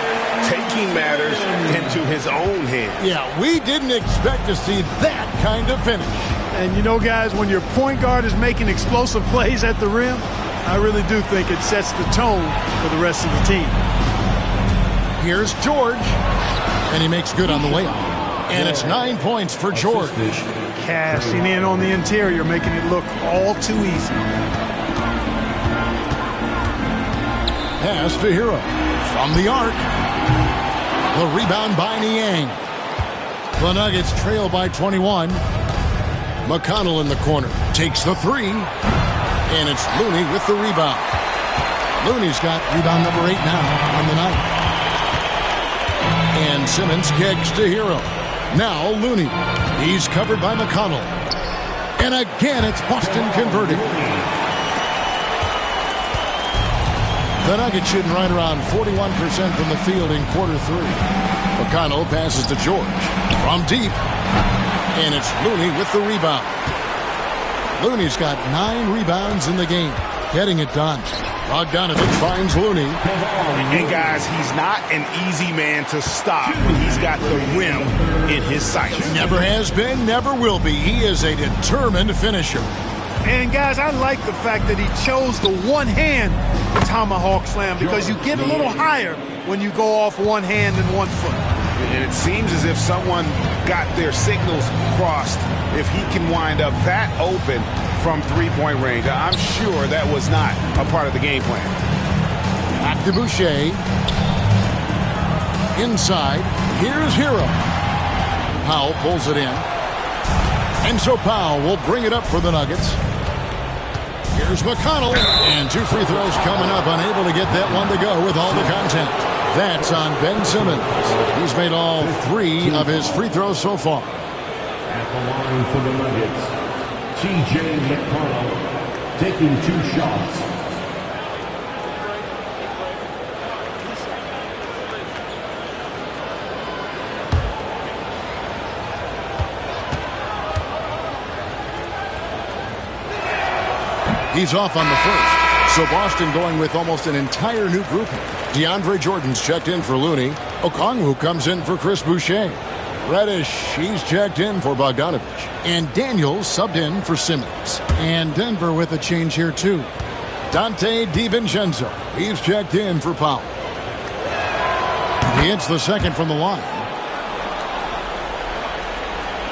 Taking matters into his own hands. Yeah, we didn't expect to see that kind of finish. And you know, guys, when your point guard is making explosive plays at the rim, I really do think it sets the tone for the rest of the team. Here's George. And he makes good on the layup. And it's 9 points for George. Cashing in on the interior, making it look all too easy. Pass to Hero. From the arc. The rebound by Niang. The Nuggets trail by 21. McConnell in the corner. Takes the three. And it's Looney with the rebound. Looney's got rebound number 8 now on the night. And Simmons kicks to Hero. Now Looney. He's covered by McConnell. And again, it's Boston converting. The Nuggets shooting right around 41% from the field in quarter 3. McConnell passes to George. From deep. And it's Looney with the rebound. Looney's got 9 rebounds in the game. Getting it done. Bogdanovich finds Looney. And guys, he's not an easy man to stop when he's got the rim in his sights. Never has been, never will be. He is a determined finisher. And guys, I like the fact that he chose the one-hand tomahawk slam because you get a little higher when you go off one hand and 1 foot. And it seems as if someone got their signals crossed if he can wind up that open from three-point range. I'm sure that was not a part of the game plan. Back to Boucher. Inside. Here's Hero. Powell pulls it in. And so Powell will bring it up for the Nuggets. Here's McConnell. And 2 free throws coming up. Unable to get that one to go with all the contact. That's on Ben Simmons. He's made all 3 of his free throws so far. At the line for the Nuggets, T.J. McConnell taking 2 shots. He's off on the first. So Boston going with almost an entire new grouping. DeAndre Jordan's checked in for Looney. Okongwu comes in for Chris Boucher. Reddish, he's checked in for Bogdanovich. And Daniels subbed in for Simmons. And Denver with a change here too. Dante DiVincenzo, he's checked in for Powell. He hits the second from the line.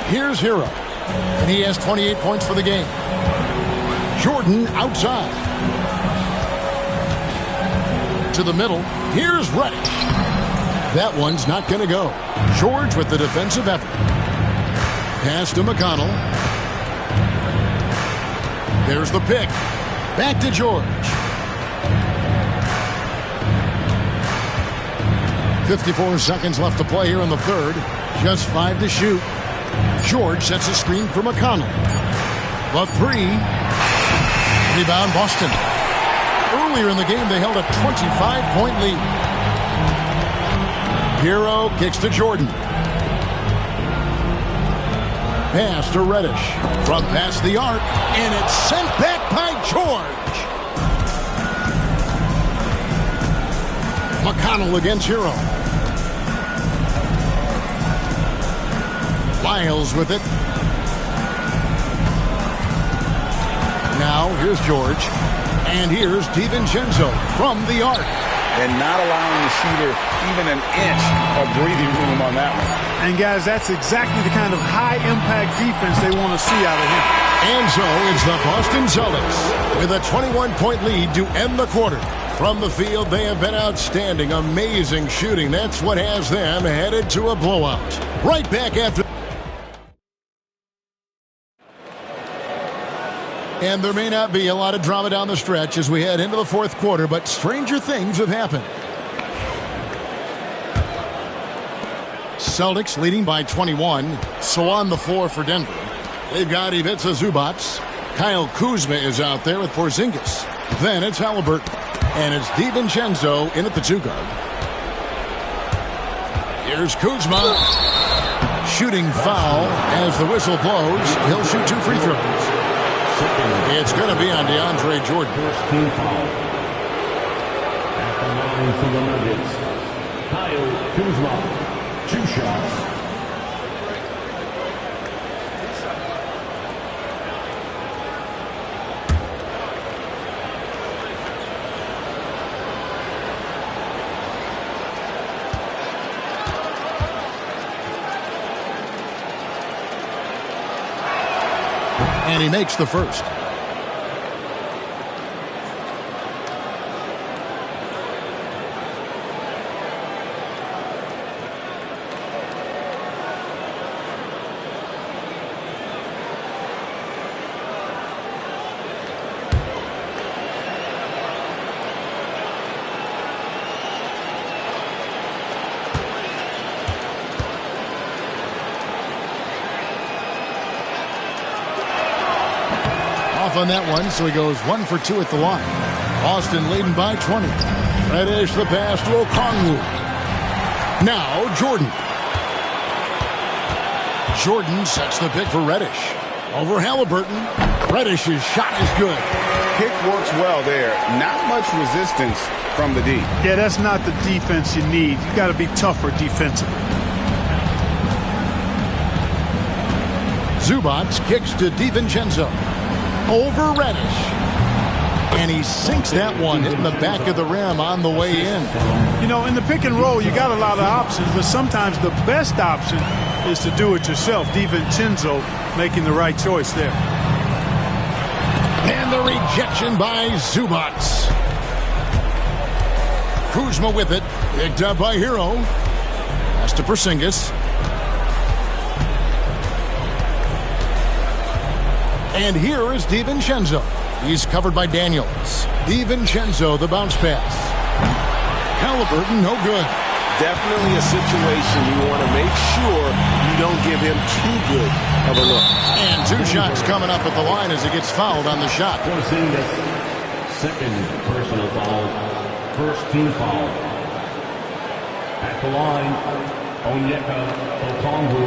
Here's Hero. And he has 28 points for the game. Jordan outside. To the middle. Here's Reddish. That one's not going to go. George with the defensive effort. Pass to McConnell. There's the pick. Back to George. 54 seconds left to play here in the third. Just 5 to shoot. George sets a screen for McConnell. The 3. Rebound Boston. Earlier in the game, they held a 25-point lead. Hero kicks to Jordan. Pass to Reddish. From past the arc. And it's sent back by George. McConnell against Hero. Lyles with it. Now, here's George. And here's DiVincenzo from the arc. And not allowing the shooter even an inch of breathing room on that one. And, guys, that's exactly the kind of high-impact defense they want to see out of him. And so it's the Boston Celtics with a 21-point lead to end the quarter. From the field, they have been outstanding. Amazing shooting. That's what has them headed to a blowout. Right back after. And there may not be a lot of drama down the stretch as we head into the fourth quarter, but stranger things have happened. Celtics leading by 21. So on the floor for Denver, they've got Ivica Zubac. Kyle Kuzma is out there with Porzingis. Then it's Haliburton. And it's DiVincenzo in at the 2 guard. Here's Kuzma. Shooting foul as the whistle blows. He'll shoot 2 free throws. It's going to be on DeAndre Jordan. First team foul. At the line for the Nuggets, Kyle Kuzma. 2 shots. And he makes the first. On that one, so he goes 1 for 2 at the line. Boston leading by 20. Reddish the pass to Okongwu. Now Jordan. Jordan sets the pick for Reddish. Over Halliburton. Reddish's shot is good. Pick works well there. Not much resistance from the D. Yeah, that's not the defense you need. You got to be tougher defensively. Zubac kicks to DiVincenzo. Over Reddish. And he sinks that one, hitting the back of the rim on the way in. You know, in the pick and roll, you got a lot of options, but sometimes the best option is to do it yourself. DiVincenzo making the right choice there. And the rejection by Zubac. Kuzma with it. Picked up by Hero. Pass to Porzingis. And here is DiVincenzo. He's covered by Daniels. DiVincenzo, the bounce pass. Halliburton, no good. Definitely a situation you want to make sure you don't give him too good of a look. And 2 shots coming up at the line as he gets fouled on the shot. Porzingis, second personal foul. First team foul. At the line, Onyeka Okongwu.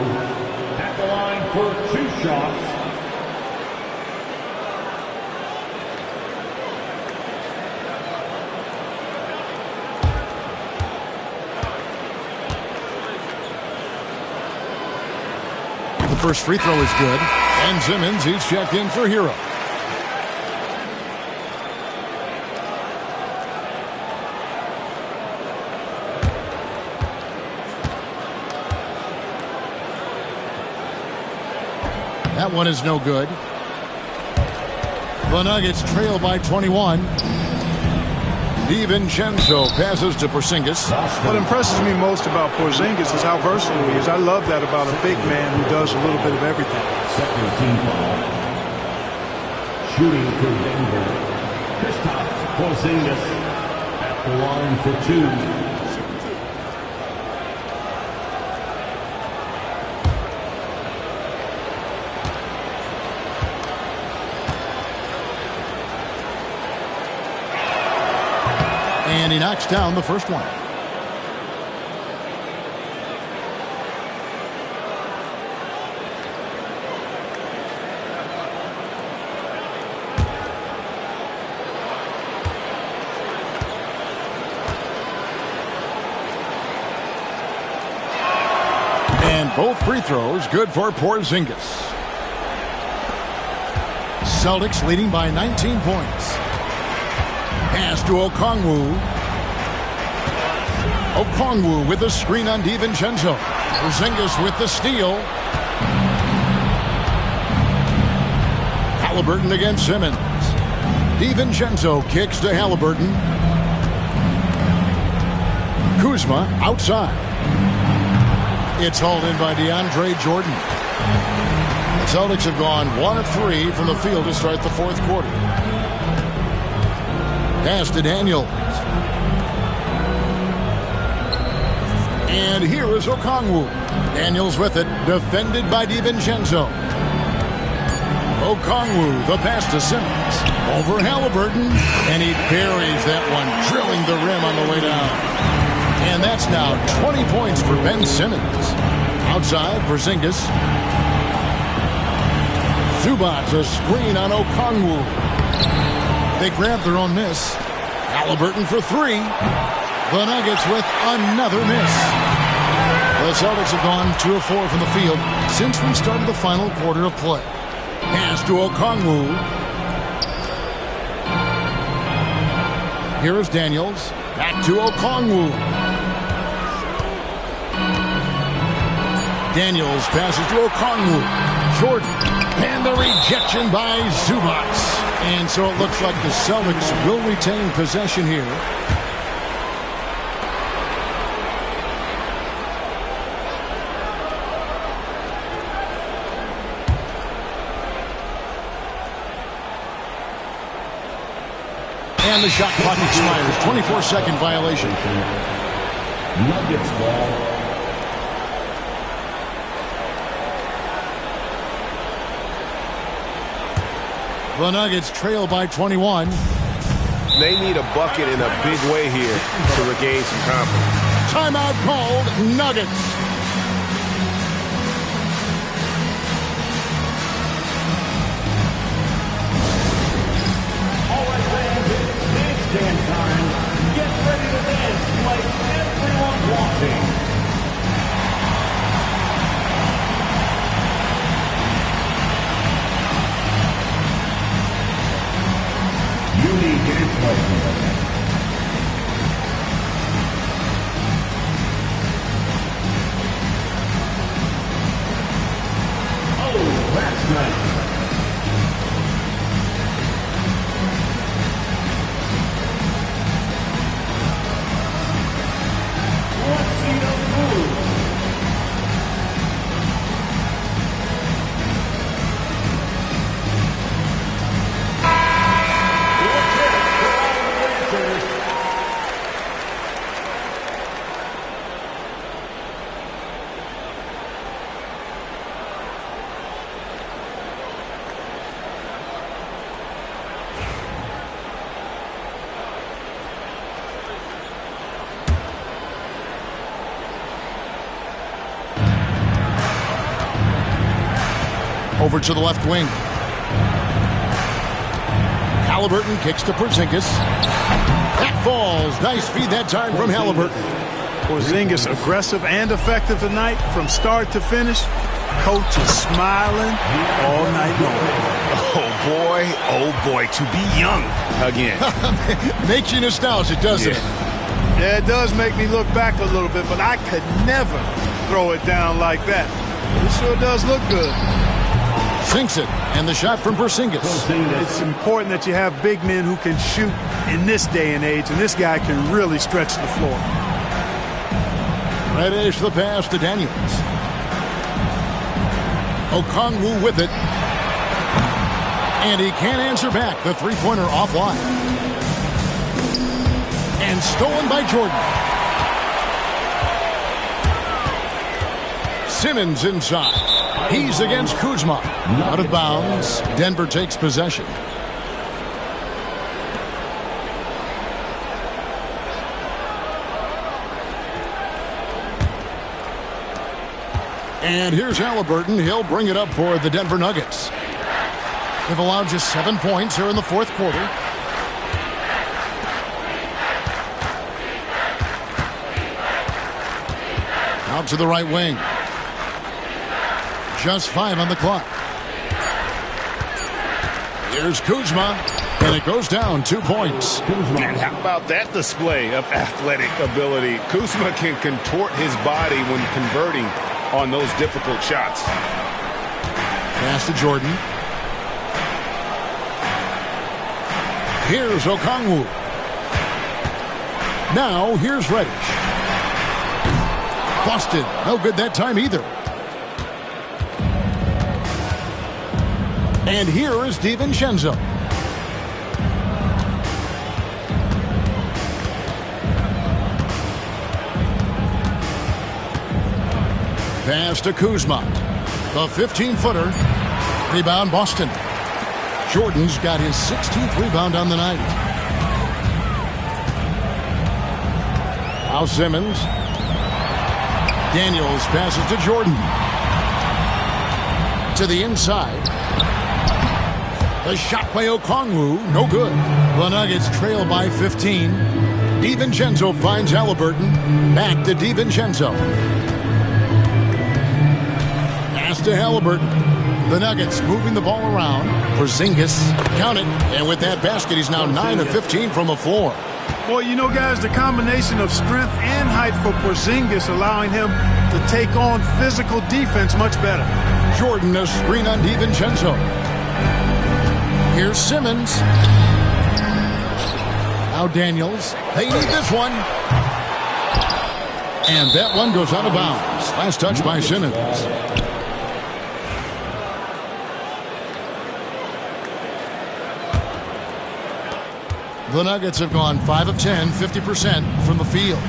At the line for 2 shots. The first free throw is good. And Simmons, he's checked in for Hero. That one is no good. The Nuggets trail by 21. DiVincenzo passes to Porzingis. What impresses me most about Porzingis is how versatile he is. I love that about a big man who does a little bit of everything. Second team foul. Shooting for Denver. Kristaps Porzingis at the line for 2. And he knocks down the first one. And both free throws good for Porzingis. Celtics leading by 19 points. Pass to Okongwu. Okongwu with the screen on DiVincenzo. Porzingis with the steal. Halliburton against Simmons. DiVincenzo kicks to Halliburton. Kuzma outside. It's hauled in by DeAndre Jordan. The Celtics have gone 1 of 3 from the field to start the 4th quarter. Pass to Daniels. And here is Okongwu. Daniels with it, defended by DiVincenzo. Okongwu, the pass to Simmons. Over Halliburton, and he buries that one, drilling the rim on the way down. And that's now 20 points for Ben Simmons. Outside, Porzingis. Zubac, a screen on Okongwu. They grab their own miss. Halliburton for three. The Nuggets with another miss. The Celtics have gone 2 of 4 from the field since we started the final quarter of play. Pass to Okongwu. Here is Daniels. Back to Okongwu. Daniels passes to Okongwu. Jordan. And the rejection by Zubac. And so it looks like the Celtics will retain possession here. And the shot clock expires. 24-second violation. Nuggets ball. The Nuggets trail by 21. They need a bucket in a big way here to regain some confidence. Timeout called. Nuggets. All right, fans, it's dance time. Get ready to dance like everyone watching. Unique dance motion. Oh, that's nice. Let's see those moves. Let's hit it for all the dancers. Over to the left wing. Halliburton kicks to Porzingis. That falls. Nice feed that time from Halliburton. Porzingis aggressive and effective tonight from start to finish. Coach is smiling all night long. Oh boy, to be young again. Makes you nostalgic, doesn't it? Yeah, it does make me look back a little bit, but I could never throw it down like that. It sure does look good. Sinks it, and the shot from Porzingis. It's important that you have big men who can shoot in this day and age, and this guy can really stretch the floor. Reddish the pass to Daniels. Okongwu with it. And he can't answer back. The three-pointer offline. And stolen by Jordan. Simmons inside. He's against Kuzma. Out of bounds. Denver takes possession. And here's Halliburton. He'll bring it up for the Denver Nuggets. They've allowed just 7 points here in the fourth quarter. Out to the right wing. Just 5 on the clock. Here's Kuzma, and it goes down 2 points. And how about that display of athletic ability? Kuzma can contort his body when converting on those difficult shots. Pass to Jordan. Here's Okongwu. Now here's Reddish. Busted. No good that time either. And here is DiVincenzo. Pass to Kuzma. The 15-footer. Rebound Boston. Jordan's got his 16th rebound on the night. Now Simmons. Daniels passes to Jordan. To the inside. The shot by Okongwu, no good. The Nuggets trail by 15. DiVincenzo finds Halliburton. Back to DiVincenzo. Pass to Halliburton. The Nuggets moving the ball around. Porzingis, count it. And with that basket, he's now 9 of 15 from the floor. Well, you know, guys, the combination of strength and height for Porzingis allowing him to take on physical defense much better. Jordan, a screen on DiVincenzo. Here's Simmons. Now Daniels. They need this one. And that one goes out of bounds. Last touch by Simmons. The Nuggets have gone 5 of 10, 50% from the field.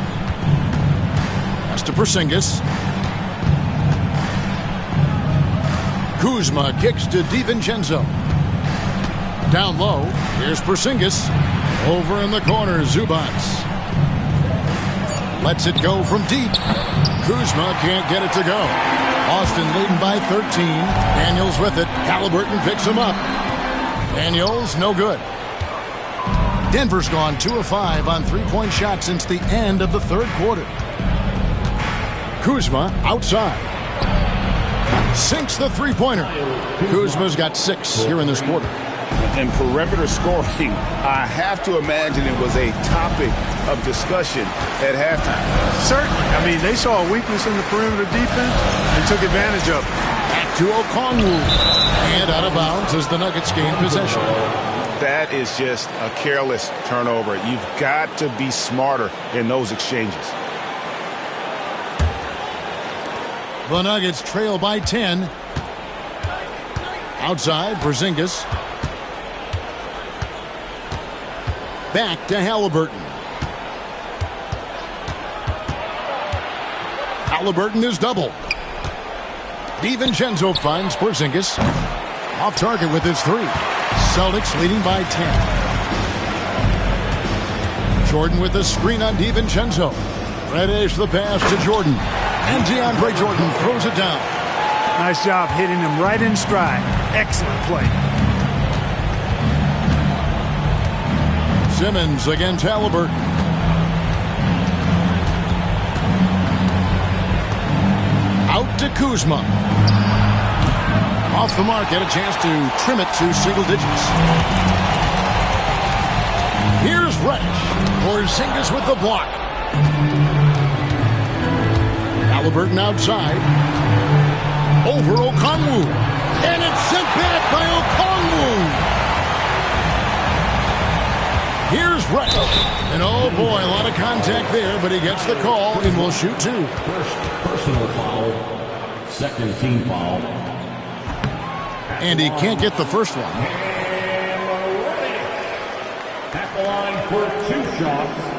Pass to Porzingis. Kuzma kicks to DiVincenzo. Down low, here's Porzingis. Over in the corner, Zubac. Lets it go from deep. Kuzma can't get it to go. Austin leading by 13. Daniels with it. Halliburton picks him up. Daniels, no good. Denver's gone 2 of 5 on three-point shots since the end of the third quarter. Kuzma outside. Sinks the three-pointer. Kuzma's got 6 here in this quarter. And perimeter scoring, I have to imagine it was a topic of discussion at halftime. Certainly. I mean, they saw a weakness in the perimeter defense and took advantage of it. Back to Okongwu. And out of bounds as the Nuggets gain possession. That is just a careless turnover. You've got to be smarter in those exchanges. The Nuggets trail by 10. Outside, Porzingis. Back to Halliburton. Halliburton is double. DiVincenzo finds Porzingis. Off target with his 3. Celtics leading by 10. Jordan with the screen on DiVincenzo. Reddish the pass to Jordan. And DeAndre Jordan throws it down. Nice job hitting him right in stride. Excellent play. Simmons against Halliburton. Out to Kuzma. Off the mark, had a chance to trim it to single digits. Here's Reddish. Porzingis with the block. Halliburton outside. Over Okongwu. And it's sent back by Okongwu. Here's Reddish. And oh boy, a lot of contact there, but he gets the call and will shoot 2. First personal foul. Second team foul. And he can't get the first one. At the line for 2 shots.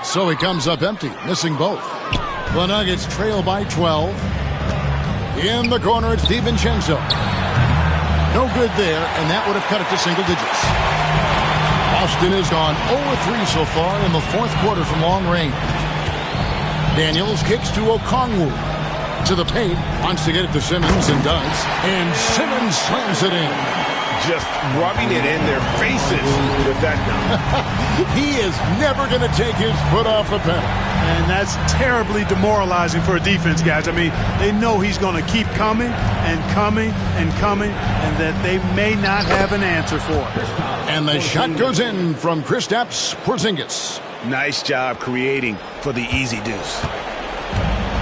So he comes up empty, missing both. The Nuggets trail by 12. In the corner, it's DiVincenzo. No good there, and that would have cut it to single digits. Austin has gone 0-3 so far in the fourth quarter from long range. Daniels kicks to Okongwu. To the paint, wants to get it to Simmons and does. And Simmons slams it in. Just rubbing it in their faces with that. He is never going to take his foot off the pedal. And that's terribly demoralizing for a defense, guys. I mean, they know he's going to keep coming and coming and coming, and that they may not have an answer for it. And the shot goes in from Kristaps Porzingis. Nice job creating for the easy deuce.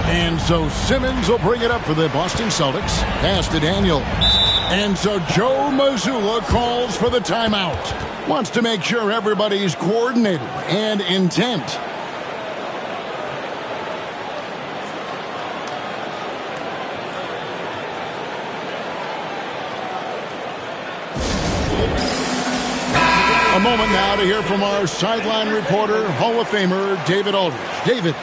And so Simmons will bring it up for the Boston Celtics. Pass to Daniels. And so Joe Mazzulla calls for the timeout. Wants to make sure everybody's coordinated and intent. A moment now to hear from our sideline reporter, Hall of Famer David Aldridge. David.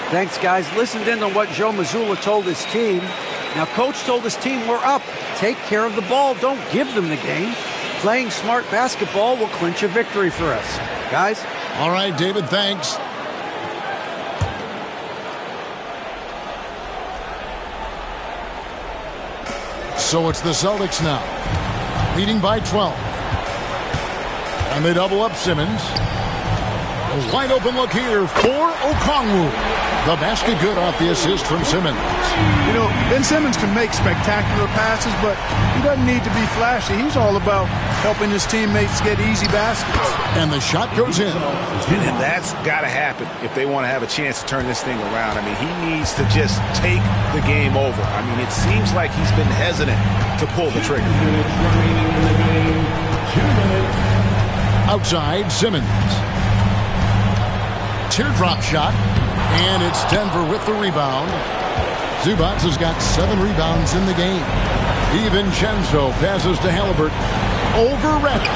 Thanks, guys. Listened in on what Joe Mazzulla told his team. Now, Coach told his team, we're up. Take care of the ball. Don't give them the game. Playing smart basketball will clinch a victory for us. Guys? All right, David, thanks. So it's the Celtics now, leading by 12. And they double up Simmons. A wide open look here for Okongwu. The basket good off the assist from Simmons. You know, Ben Simmons can make spectacular passes, but he doesn't need to be flashy. He's all about helping his teammates get easy baskets. And the shot goes in. And that's got to happen if they want to have a chance to turn this thing around. I mean, he needs to just take the game over. I mean, it seems like he's been hesitant to pull the trigger. Outside, Simmons. Teardrop shot. And it's Denver with the rebound. Zubac has got 7 rebounds in the game. DiVincenzo passes to Halliburton. Over Reddish.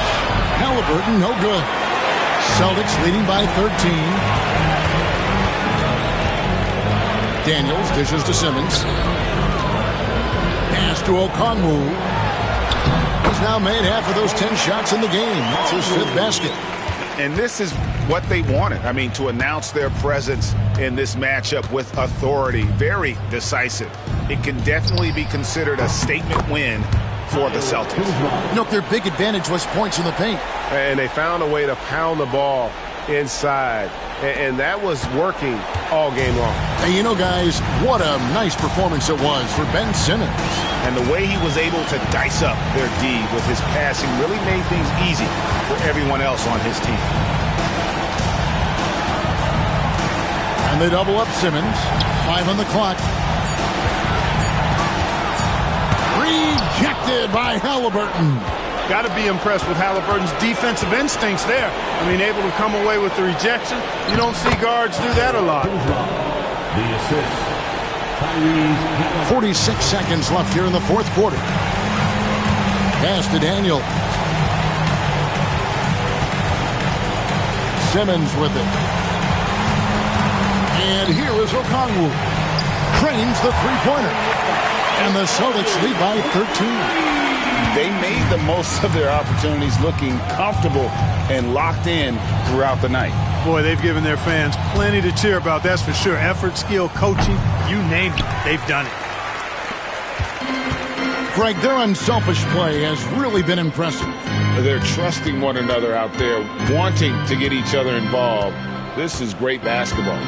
Halliburton, no good. Celtics leading by 13. Daniels dishes to Simmons. Pass to Okongwu. He's now made half of those 10 shots in the game. That's his 5th basket. And this is what they wanted. I mean, to announce their presence in this matchup with authority. Very decisive. It can definitely be considered a statement win for the Celtics. You know, their big advantage was points in the paint. And they found a way to pound the ball inside. And that was working all game long. And you know, guys, what a nice performance it was for Ben Simmons. And the way he was able to dice up their D with his passing really made things easy for everyone else on his team. And they double up Simmons. 5 on the clock. Rejected by Halliburton. Got to be impressed with Halliburton's defensive instincts there. I mean, able to come away with the rejection. You don't see guards do that a lot. The assist. 46 seconds left here in the 4th quarter. Pass to Daniel. Simmons with it. And here is Okongwu. Trains the three-pointer. And the Celtics lead by 13. They made the most of their opportunities, looking comfortable and locked in throughout the night. Boy, they've given their fans plenty to cheer about, that's for sure. Effort, skill, coaching, you name it, they've done it. Greg, their unselfish play has really been impressive. They're trusting one another out there, wanting to get each other involved. This is great basketball.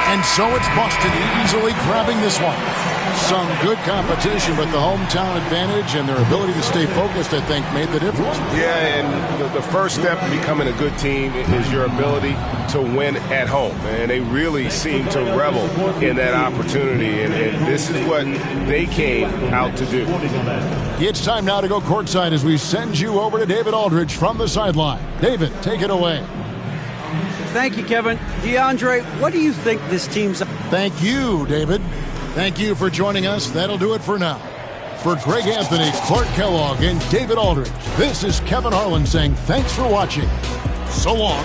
And so it's Boston easily grabbing this one. Some good competition, but the hometown advantage and their ability to stay focused, I think, made the difference. Yeah, and the first step in becoming a good team is your ability to win at home. And they really seem to revel in that opportunity. And this is what they came out to do. It's time now to go courtside as we send you over to David Aldridge from the sideline. David, take it away. Thank you, Kevin. DeAndre, what do you think this team's... Thank you, David. Thank you for joining us. That'll do it for now. For Greg Anthony, Clark Kellogg, and David Aldridge, this is Kevin Harlan saying thanks for watching. So long.